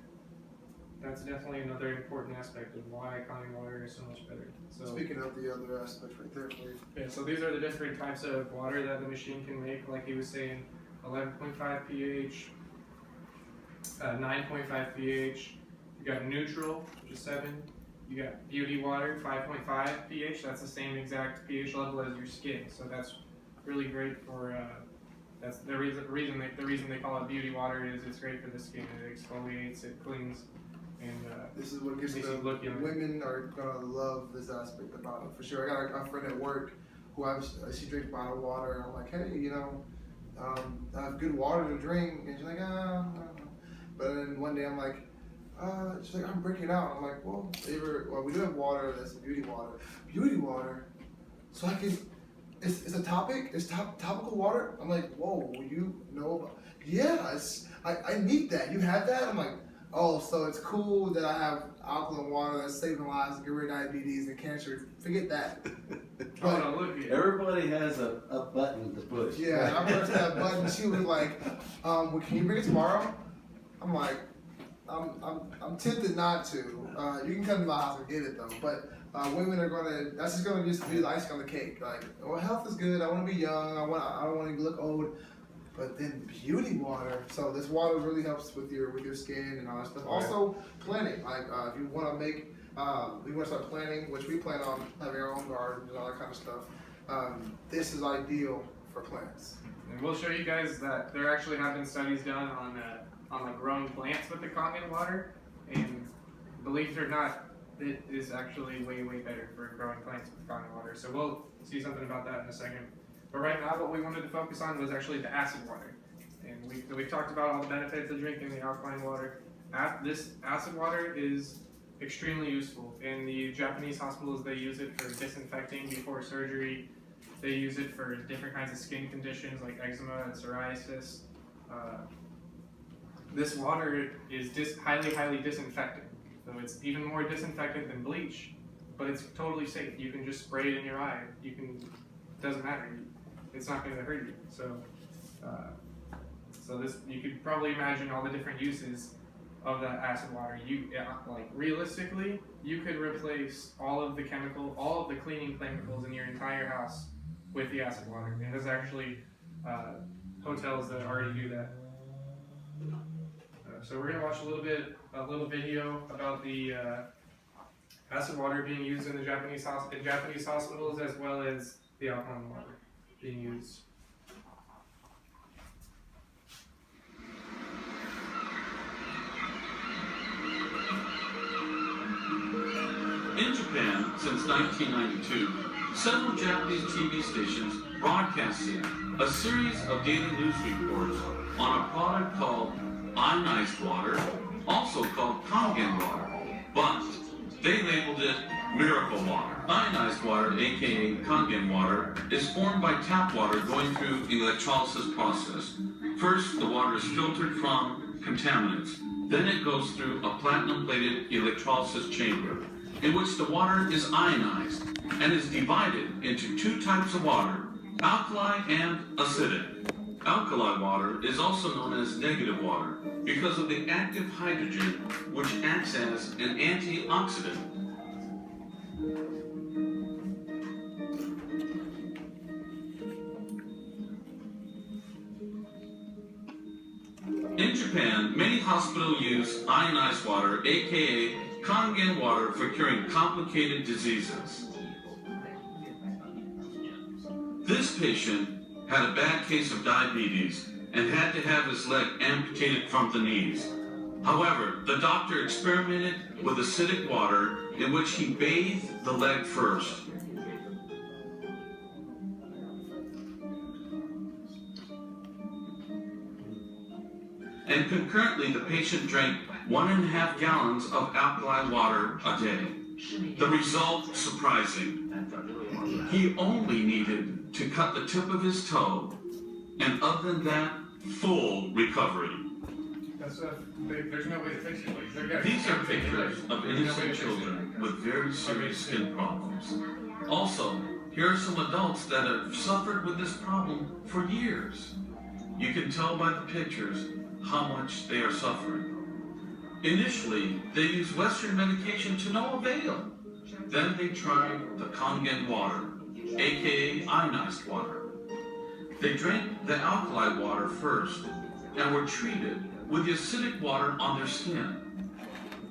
That's definitely another important aspect of why Kangen water is so much better. So Speaking of the other aspects right there, please. yeah, so these are the different types of water that the machine can make. Like he was saying, 11.5 pH, 9.5 pH. You got neutral, which is 7. You got beauty water, 5.5 pH. That's the same exact pH level as your skin. So that's really great for. That's the reason they call it beauty water is it's great for the skin. It exfoliates, it cleans, and This is what gets makes the you look young. women are gonna love this aspect about it for sure. I got a friend at work who she drinks bottled water, and I'm like, hey, you know, I have good water to drink, and she's like, ah. But then one day I'm like, she's like, I'm breaking out. I'm like, well, we do have water that's beauty water. Beauty water? So I can, it's a topic? It's topical water? I'm like, whoa, you know about, yeah, I need that. You have that? I'm like, oh, so it's cool that I have alkaline water that's saving lives and get rid of diabetes and cancer. Forget that. Oh, no, look here. Everybody has a button to push. Yeah, I pressed that button. She was like, well, can you bring it tomorrow? I'm like, I'm tempted not to. You can come to my house and get it though. But women are gonna. That's just gonna just be the icing on the cake. Like, well, health is good. I want to be young. I don't want to look old. But then beauty water. So this water really helps with your skin and all that stuff. Also planting. Like if you want to make, we want to start planting, which we plan on having our own garden and all that kind of stuff. This is ideal for plants. And we'll show you guys that there actually have been studies done on like growing plants with the Kangen water, and believe it or not, it is actually way better for growing plants with Kangen water. So we'll see something about that in a second. But right now, what we wanted to focus on was actually the acid water, and we've talked about all the benefits of drinking the alkaline water. This acid water is extremely useful. In the Japanese hospitals, they use it for disinfecting before surgery. They use it for different kinds of skin conditions like eczema and psoriasis. this water is highly disinfectant. So it's even more disinfectant than bleach, but it's totally safe. You can just spray it in your eye. It doesn't matter. It's not going to hurt you. So this, you could probably imagine all the different uses of that acid water. Like realistically, you could replace all of the cleaning chemicals in your entire house with the acid water. And there's actually hotels that already do that. So we're gonna watch a little video about the acid water being used in the Japanese hospitals, as well as the alkaline water being used. In Japan, since 1992, several Japanese TV stations broadcasted a series of daily news reports on a product called ionized water, also called Kangen water, but they labeled it miracle water. Ionized water, aka Kangen water, is formed by tap water going through the electrolysis process. First, the water is filtered from contaminants. Then it goes through a platinum-plated electrolysis chamber, in which the water is ionized and is divided into two types of water, alkali and acidic. Alkali water is also known as negative water because of the active hydrogen, which acts as an antioxidant. In Japan, many hospitals use ionized water, aka Kangen water, for curing complicated diseases. This patient had a bad case of diabetes and had to have his leg amputated from the knees. However, the doctor experimented with acidic water in which he bathed the leg first. And concurrently, the patient drank 1.5 gallons of alkali water a day. The result surprising. He only needed to cut the tip of his toe, and other than that, full recovery. There's no way to fix it. These are pictures of innocent children with very serious skin problems. Also, here are some adults that have suffered with this problem for years. You can tell by the pictures how much they are suffering. Initially, they used Western medication to no avail. Then they tried the Kangen water, aka ionized water. They drank the alkali water first and were treated with the acidic water on their skin.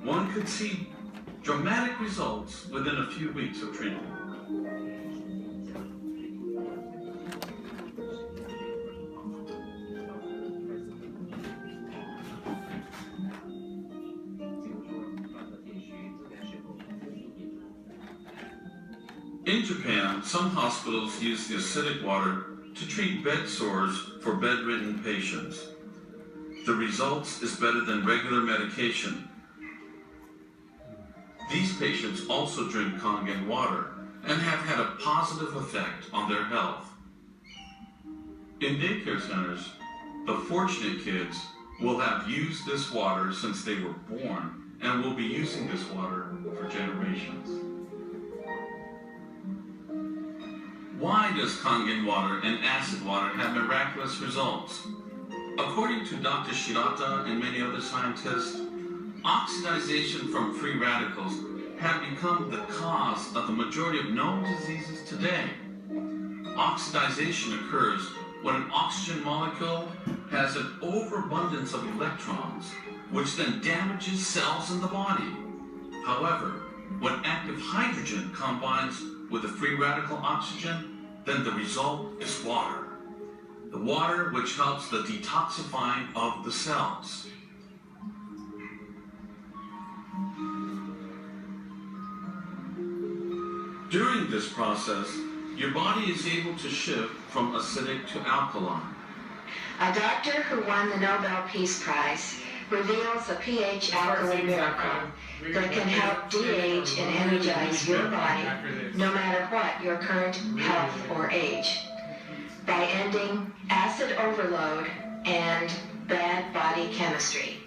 One could see dramatic results within a few weeks of treatment. In Japan, some hospitals use the acidic water to treat bed sores for bedridden patients. The results is better than regular medication. These patients also drink Kangen water and have had a positive effect on their health. In daycare centers, the fortunate kids will have used this water since they were born and will be using this water for generations. Why does Kangen water and acid water have miraculous results? According to Dr. Shirata and many other scientists, oxidization from free radicals have become the cause of the majority of known diseases today. Oxidization occurs when an oxygen molecule has an overabundance of electrons, which then damages cells in the body. However, when active hydrogen combines with the free radical oxygen, then the result is water. The water which helps the detoxifying of the cells. During this process, your body is able to shift from acidic to alkaline. A doctor who won the Nobel Peace Prize reveals a pH alkaline miracle that can help de-age and energize your body no matter what your current health or age. By ending acid overload and bad body chemistry.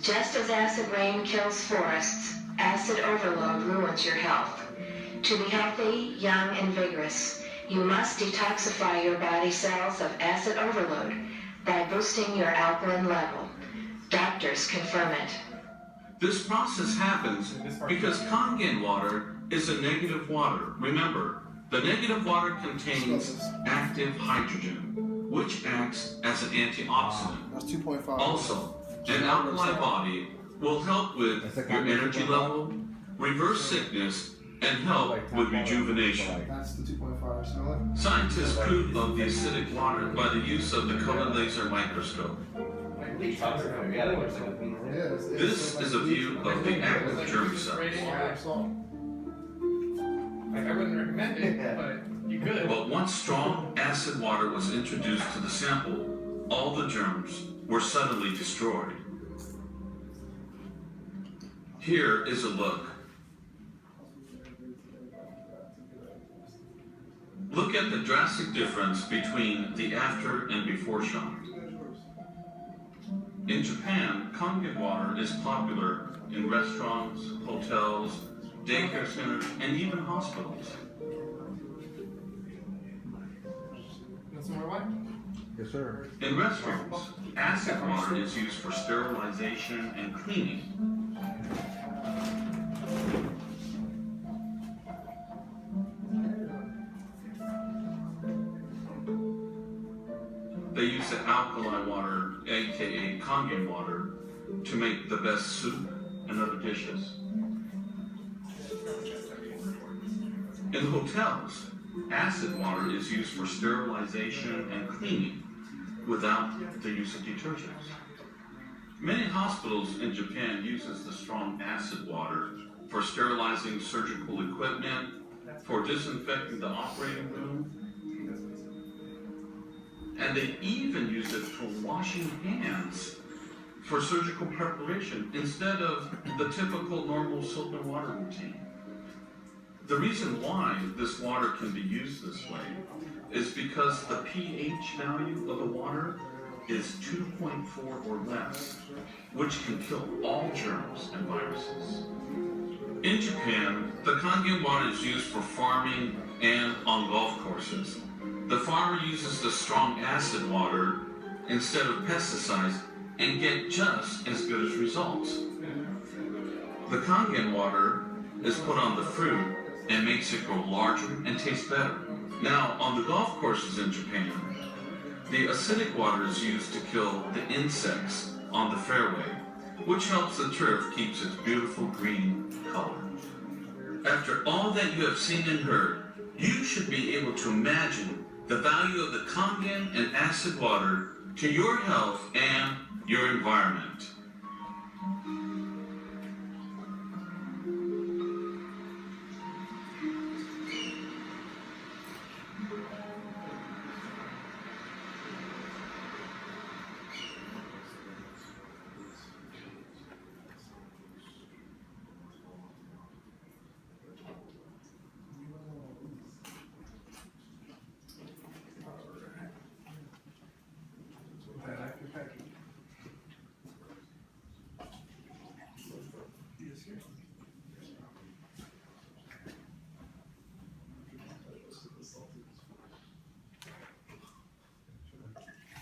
Just as acid rain kills forests, acid overload ruins your health. To be healthy, young, and vigorous, you must detoxify your body cells of acid overload by boosting your alkaline level. Doctors confirm it. This process happens because Kangen water is a negative water. Remember, the negative water contains active hydrogen, which acts as an antioxidant. That's 2.5. Also, an alkali body will help with your energy level, reverse sickness, and help with rejuvenation. That's the 2.5. Smell it? Scientists prove of the acidic water by the use of the color laser microscope. This is a view of the active germ cells. I wouldn't recommend it, but you could. But once strong acid water was introduced to the sample, all the germs were suddenly destroyed. Here is a look. Look at the drastic difference between the after and before shot. In Japan, Kangen water is popular in restaurants, hotels, daycare centers, and even hospitals. Want some more wine? Yes, sir. In restrooms, acid water is used for sterilization and cleaning. They use the alkali water, aka Kangen water, to make the best soup and other dishes. In hotels, acid water is used for sterilization and cleaning without the use of detergents. Many hospitals in Japan uses the strong acid water for sterilizing surgical equipment, for disinfecting the operating room, and they even use it for washing hands for surgical preparation instead of the typical normal soap and water routine. The reason why this water can be used this way is because the pH value of the water is 2.4 or less, which can kill all germs and viruses. In Japan, the Kangen water is used for farming and on golf courses. The farmer uses the strong acid water instead of pesticides and get just as good as results. The Kangen water is put on the fruit and makes it grow larger and taste better. Now, on the golf courses in Japan, the acidic water is used to kill the insects on the fairway, which helps the turf keeps its beautiful green color. After all that you have seen and heard, you should be able to imagine the value of the Kangen and acid water to your health and your environment.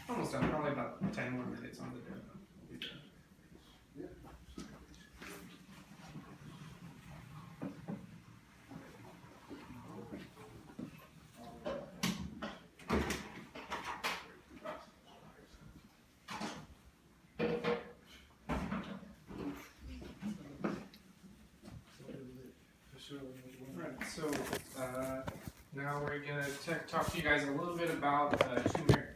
Almost done, probably about 10 more minutes on the demo. Alright, so now we're gonna talk to you guys a little bit about turmeric.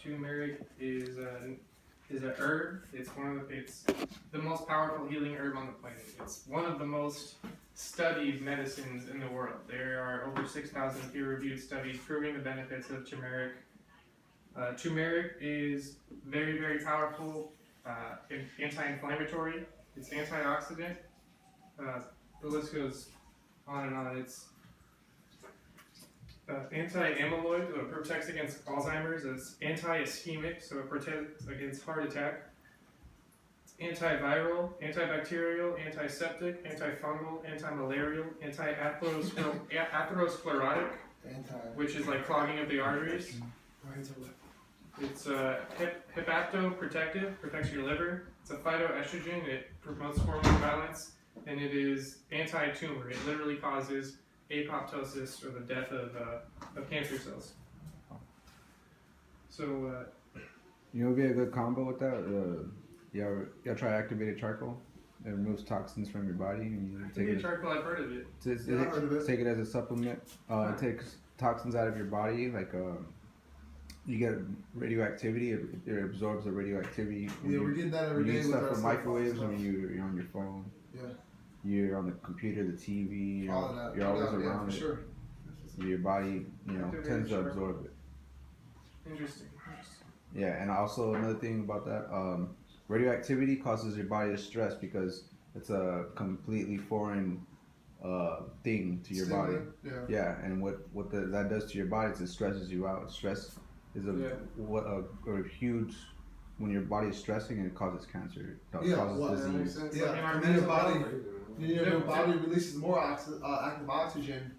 Turmeric is an herb. It's the most powerful healing herb on the planet. It's one of the most studied medicines in the world. There are over 6,000 peer-reviewed studies proving the benefits of turmeric. Turmeric is very, very powerful, anti-inflammatory. It's antioxidant. The list goes on and on. Anti-amyloid, so it protects against Alzheimer's. It's anti-ischemic, so it protects against heart attack. It's antiviral, antibacterial, antiseptic, antifungal, antimalarial, atherosclerotic, which is like clogging of the arteries. It's hepatoprotective, protects your liver. It's a phytoestrogen, it promotes hormone balance, and it is anti-tumor. It literally causes apoptosis, or the death of cancer cells. So, you know, would be a good combo with that. You try activated charcoal. It removes toxins from your body. And you take it. Charcoal, I've heard of it. I've heard of it. Take it as a supplement. It takes toxins out of your body, like you get radioactivity. It absorbs the radioactivity. We're getting that every day. You use with stuff our from microwaves when you're on your phone. Yeah. You're on the computer, the TV. All of that. You're always Yeah, around for it. sure. Your body, tends to absorb it. Interesting. Yeah, and also another thing about that, radioactivity causes your body to stress because it's a completely foreign thing to your body. Yeah, and what that does to your body is it stresses you out. Stress is a huge. When your body is stressing, it causes cancer. It causes disease. Your body releases more active oxygen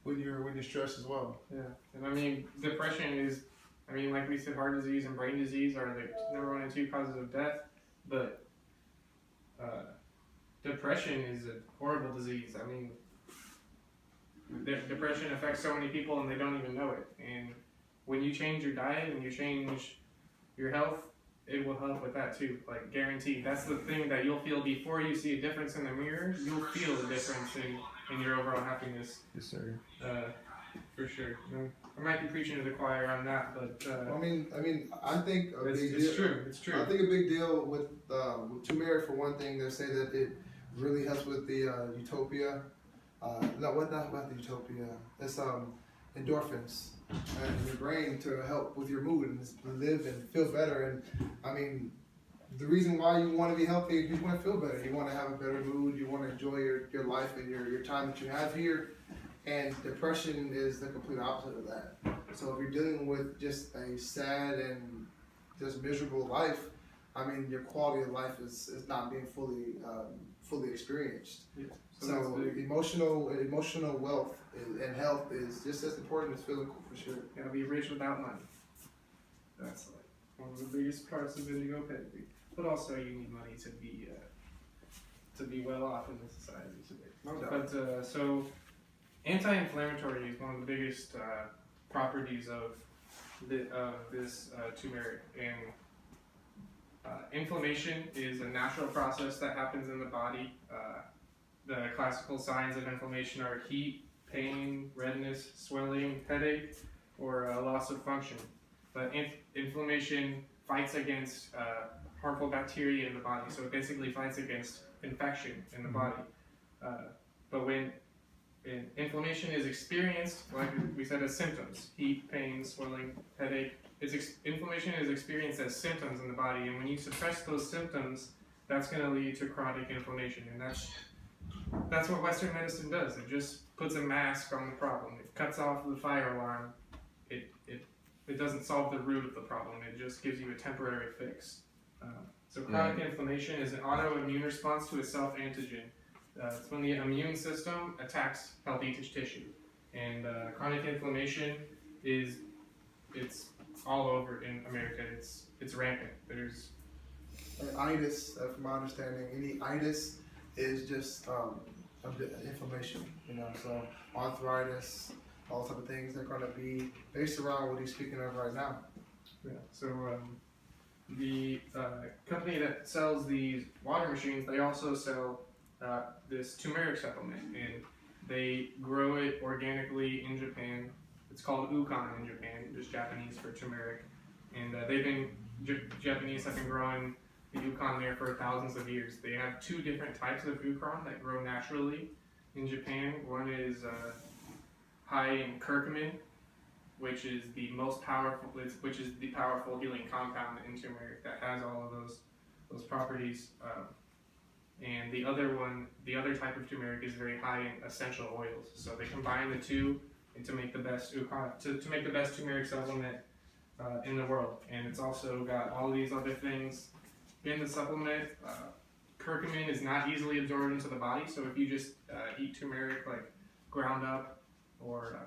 when you're stressed as well. Yeah, and I mean, depression is, like we said, heart disease and brain disease are the number 1 and 2 causes of death, but depression is a horrible disease. I mean, depression affects so many people and they don't even know it. And when you change your diet and you change your health, it will help with that too, like guaranteed. That's the thing that you'll feel before you see a difference in the mirror. You'll feel the difference in your overall happiness. Yes, sir. For sure. I might be preaching to the choir on that, but I think it's true. I think a big deal with turmeric, for one thing, they say that it really helps with the utopia. Not about the utopia. It's endorphins in your brain to help with your mood and live and feel better. And the reason why you want to be healthy is you want to feel better. You want to have a better mood. You want to enjoy your life and your time that you have here. And depression is the complete opposite of that. So if you're dealing with just a sad and just miserable life, your quality of life is not being fully experienced. Yeah. So emotional wealth and health is just as important as physical, for sure. You gotta be rich without money. That's like one of the biggest parts of indigo pedigree. But also you need money to be well off in the society today. No doubt. But so anti-inflammatory is one of the biggest properties of this turmeric. And inflammation is a natural process that happens in the body. The classical signs of inflammation are heat, pain, redness, swelling, headache, or loss of function. But inflammation fights against harmful bacteria in the body, so it basically fights against infection in the body. But when inflammation is experienced, like we said, as symptoms, heat, pain, swelling, headache, inflammation is experienced as symptoms in the body, and when you suppress those symptoms, that's going to lead to chronic inflammation, and that's what Western medicine does. It just puts a mask on the problem. It cuts off the fire alarm. It doesn't solve the root of the problem. It just gives you a temporary fix. So chronic inflammation is an autoimmune response to a self-antigen. It's when the immune system attacks healthy tissue. And chronic inflammation it's all over in America. It's rampant. There's itis, from my understanding, any itis is just inflammation. So arthritis, all type of things, they're going to be based around what he's speaking of right now. Yeah. So the company that sells these water machines, they also sell this turmeric supplement, and they grow it organically in Japan. It's called Ukon in Japan, just Japanese for turmeric. And Japanese have been growing the Ukon there for thousands of years. They have 2 different types of Ukon that grow naturally in Japan. One is high in curcumin, which is the most powerful, which is the powerful healing compound in turmeric that has all of those properties. And the other type of turmeric is very high in essential oils. So they combine the two and to make the best to make the best turmeric supplement in the world. And it's also got all these other things in the supplement. Curcumin is not easily absorbed into the body, so if you just eat turmeric like ground up, or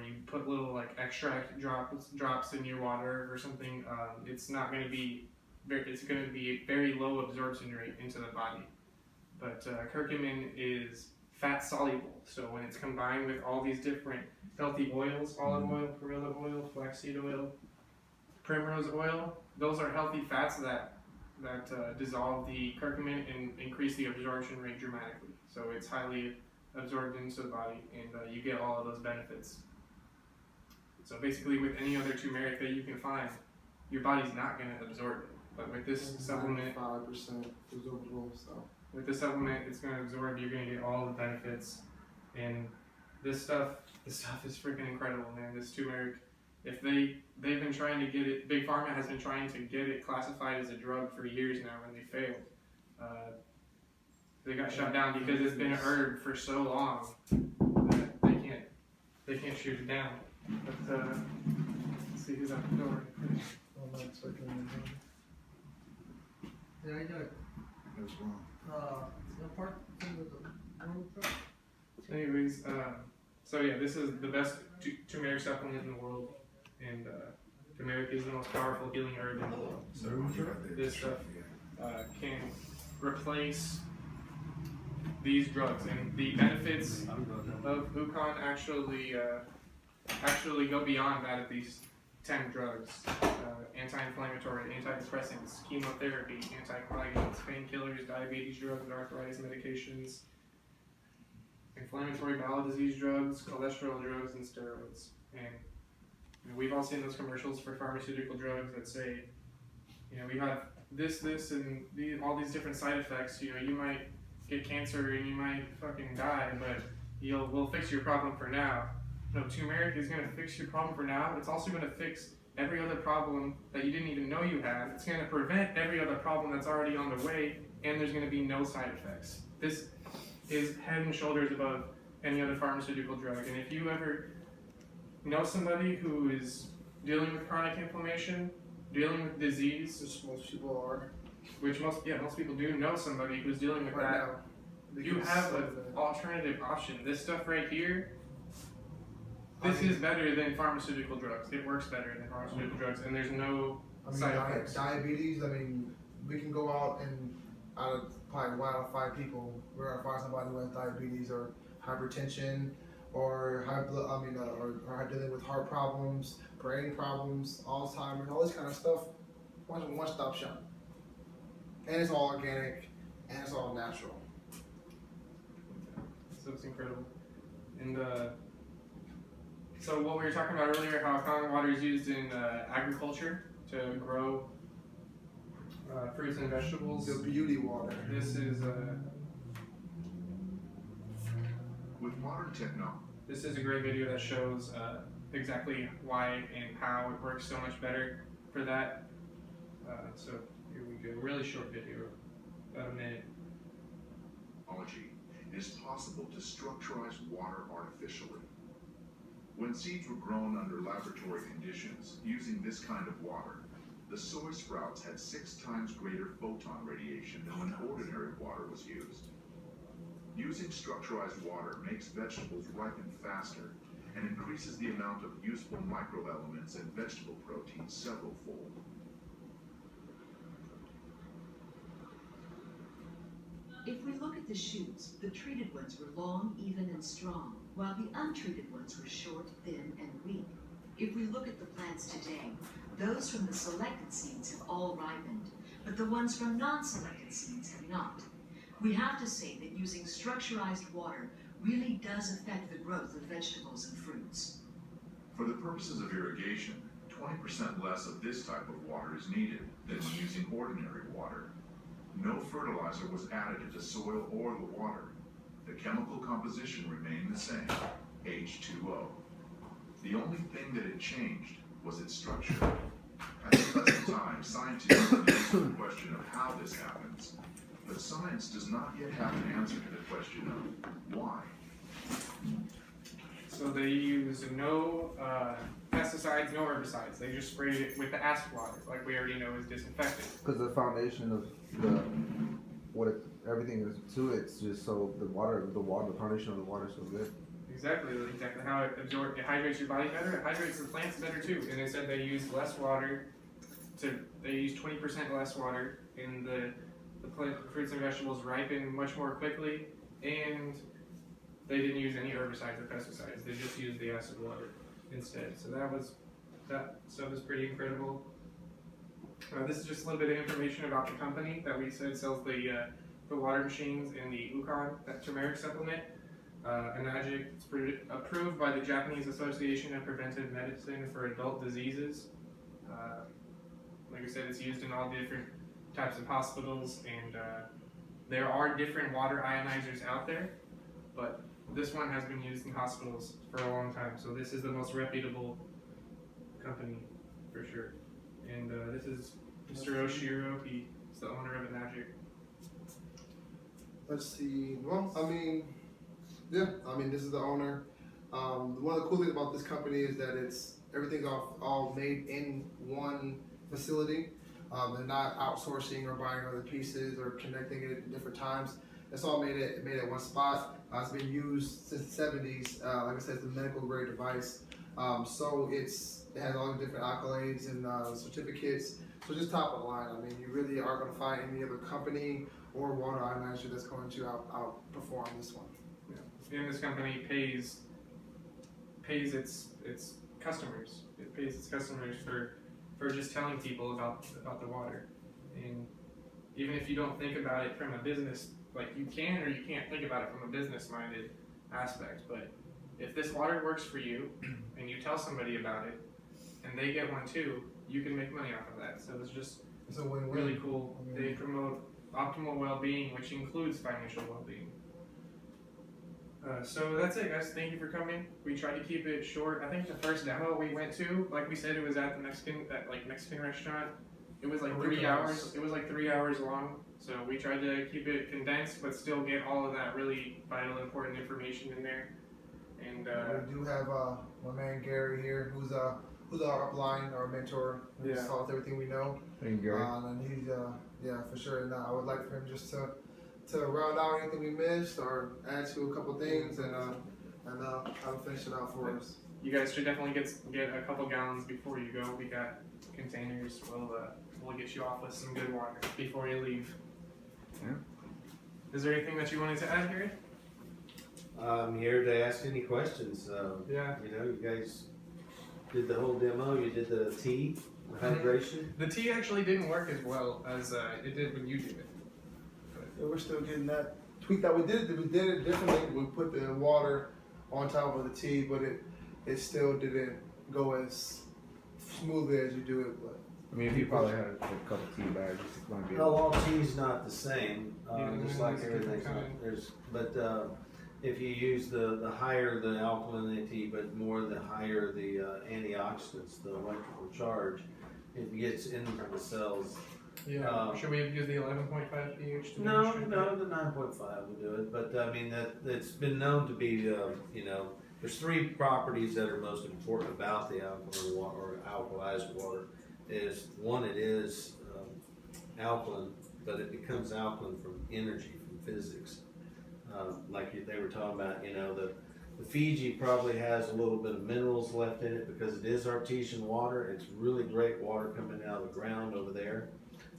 you put little like extract drops in your water or something, it's not going to be it's going to be very low absorption rate into the body. But curcumin is fat soluble, so when it's combined with all these different healthy oils, olive oil, perilla oil, flaxseed oil, primrose oil, those are healthy fats that dissolve the curcumin and increase the absorption rate dramatically. So it's highly absorbed into the body, and you get all of those benefits. So basically, with any other turmeric that you can find, your body's not going to absorb it. But with this supplement, 5% absorbable. So with this supplement, it's going to absorb. You're going to get all the benefits, and this stuff is freaking incredible, man. This turmeric, if they've been trying to get it, Big Pharma has been trying to get it classified as a drug for years now, and they failed. They got shut down because it's been a herb for so long that they can't shoot it down. But let's see who's at the door. yeah, I got it. That's wrong. The part in the room truck. Anyways, so yeah, this is the best turmeric supplement in the world, and turmeric is the most powerful healing herb in the world. So this stuff can replace these drugs, and the benefits of Ukon actually go beyond that of these 10 drugs. Anti-inflammatory, antidepressants, chemotherapy, anticoagulants, painkillers, diabetes drugs, arthritis medications, inflammatory bowel disease drugs, cholesterol drugs, and steroids. And we've all seen those commercials for pharmaceutical drugs that say, we have this, and all these different side effects. You might get cancer and you might fucking die, but we'll fix your problem for now. No, turmeric is going to fix your problem for now. It's also going to fix every other problem that you didn't even know you had. It's going to prevent every other problem that's already on the way, and there's going to be no side effects. This is head and shoulders above any other pharmaceutical drug. And if you ever know somebody who is dealing with chronic inflammation, dealing with disease, Which most people are. which most people do know somebody who's dealing with Right that, now. you have an alternative option. This stuff right here, this is better than pharmaceutical drugs. It works better than pharmaceutical drugs, and there's no side effects. Diabetes, we can go out and out of probably 1 out of 5 people, we're gonna find somebody who has diabetes or hypertension or or dealing with heart problems, brain problems, Alzheimer's, all this kind of stuff. One-stop shop. And it's all organic, and it's all natural. So it's incredible. And so what we were talking about earlier, how Kangen water is used in agriculture to grow fruits and vegetables. The beauty water. This is With modern technology, this is a great video that shows exactly why and how it works so much better for that. So here we go. Really short video, about a minute. it is possible to structurize water artificially. When seeds were grown under laboratory conditions using this kind of water, the soy sprouts had 6 times greater photon radiation than when ordinary water was used. Using structurized water makes vegetables ripen faster and increases the amount of useful microelements and vegetable proteins several-fold. If we look at the shoots, the treated ones were long, even, and strong, while the untreated ones were short, thin, and weak. If we look at the plants today, those from the selected seeds have all ripened, but the ones from non-selected seeds have not. We have to say that using structurized water really does affect the growth of vegetables and fruits. For the purposes of irrigation, 20% less of this type of water is needed than when using ordinary water. No fertilizer was added to the soil or the water. The chemical composition remained the same, H2O. The only thing that had changed was its structure. At the present time, scientists can answer the question of how this happens, but science does not yet have an answer to the question of why. So they use no pesticides, no herbicides. They just spray it with the acid water, like we already know is disinfectant. Because the foundation of everything is to it's just so the foundation of the water is so good. Exactly how it absorbs, it hydrates your body better, it hydrates the plants better too. And they said they use less water, they use 20% less water, and the fruits and vegetables ripen much more quickly, and they didn't use any herbicides or pesticides, they just used the acid water instead. So that stuff is pretty incredible. This is just a little bit of information about the company that we said sells the water machines and the Ukon, that turmeric supplement. Enagic, it's approved by the Japanese Association of Preventive Medicine for Adult Diseases. Like I said, it's used in all different types of hospitals, and there are different water ionizers out there, but this one has been used in hospitals for a long time, so this is the most reputable company for sure. And this is Mr. Oshiro, he's the owner of Enagic. Let's see, well, this is the owner. One of the cool things about this company is that everything's all made in one facility. They're not outsourcing or buying other pieces or connecting it at different times. It's all made at one spot. It's been used since the 70s. Like I said, it's a medical grade device. So it has all the different accolades and certificates. So just top of the line. You really are going to find any other company or water ionizer that's going to outperform this one. Yeah. And this company pays its customers. It pays its customers for just telling people about the water. And even if you don't think about it from a business, like you can or you can't think about it from a business-minded aspect, but if this water works for you and you tell somebody about it and they get one too, you can make money off of that. So it's a win-win. Really cool. They promote optimal well-being, which includes financial well-being. So that's it, guys. Thank you for coming. We tried to keep it short. I think the first demo we went to, like we said, it was at the Mexican restaurant. It was like 3 hours. It was like 3 hours long. So we tried to keep it condensed, but still get all of that really vital, important information in there. And we do have my man Gary here, who's our upline, our mentor, who taught us everything we know. Thank you, Gary. And he's for sure. And I would like for him just to round out anything we missed or add to a couple things, and I'll finish it out for us. You guys should definitely get a couple gallons before you go. We got containers. We'll get you off with some good water before you leave. Yeah. Is there anything that you wanted to add, Gary? I'm here to ask any questions. Yeah. You guys did the whole demo. You did the tea, the hydration. The tea actually didn't work as well as it did when you did it. Yeah, we're still getting that tweak that we did it differently. We put the water on top of the tea, but it still didn't go as smoothly as you do it. But if you probably had a couple tea bags, it's going to be. No, all tea's not the same, just like everything's kind. If you use the higher the alkaline the tea, but more the higher the antioxidants, the electrical charge, it gets into the cells. Yeah. Should we use the 11.5 pH? No, the 9.5 will do it. But it's been known to be, there's three properties that are most important about the alkaline water or alkalized water. One, it is alkaline, but it becomes alkaline from energy, from physics. Like they were talking about, the Fiji probably has a little bit of minerals left in it because it is artesian water. It's really great water coming out of the ground over there.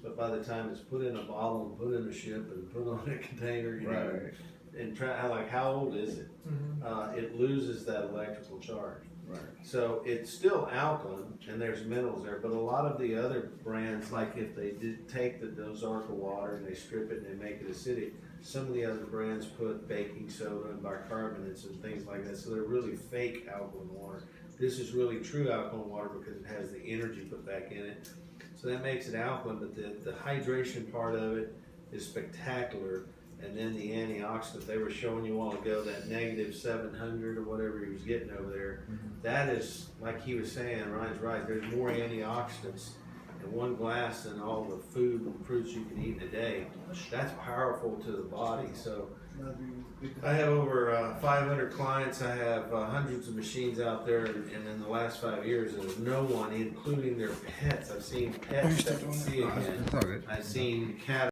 But by the time it's put in a bottle and put in a ship and put on a container, Right. And how old is it? Mm-hmm. It loses that electrical charge. Right. So it's still alkaline and there's minerals there, but a lot of the other brands, like if they did take the Dozarka water and they strip it and they make it acidic, some of the other brands put baking soda and bicarbonates and things like that. So they're really fake alkaline water. This is really true alkaline water because it has the energy put back in it. So that makes it alkaline, but the hydration part of it is spectacular. And then the antioxidant they were showing you a while ago, that negative 700 or whatever he was getting over there, that is, like he was saying, Ryan's right, there's more antioxidants in one glass than all the food and fruits you can eat in a day. That's powerful to the body. So I have over 500 clients. I have hundreds of machines out there, and in the last 5 years, there's no one, including their pets. I've seen pets that can see again. I've seen cat.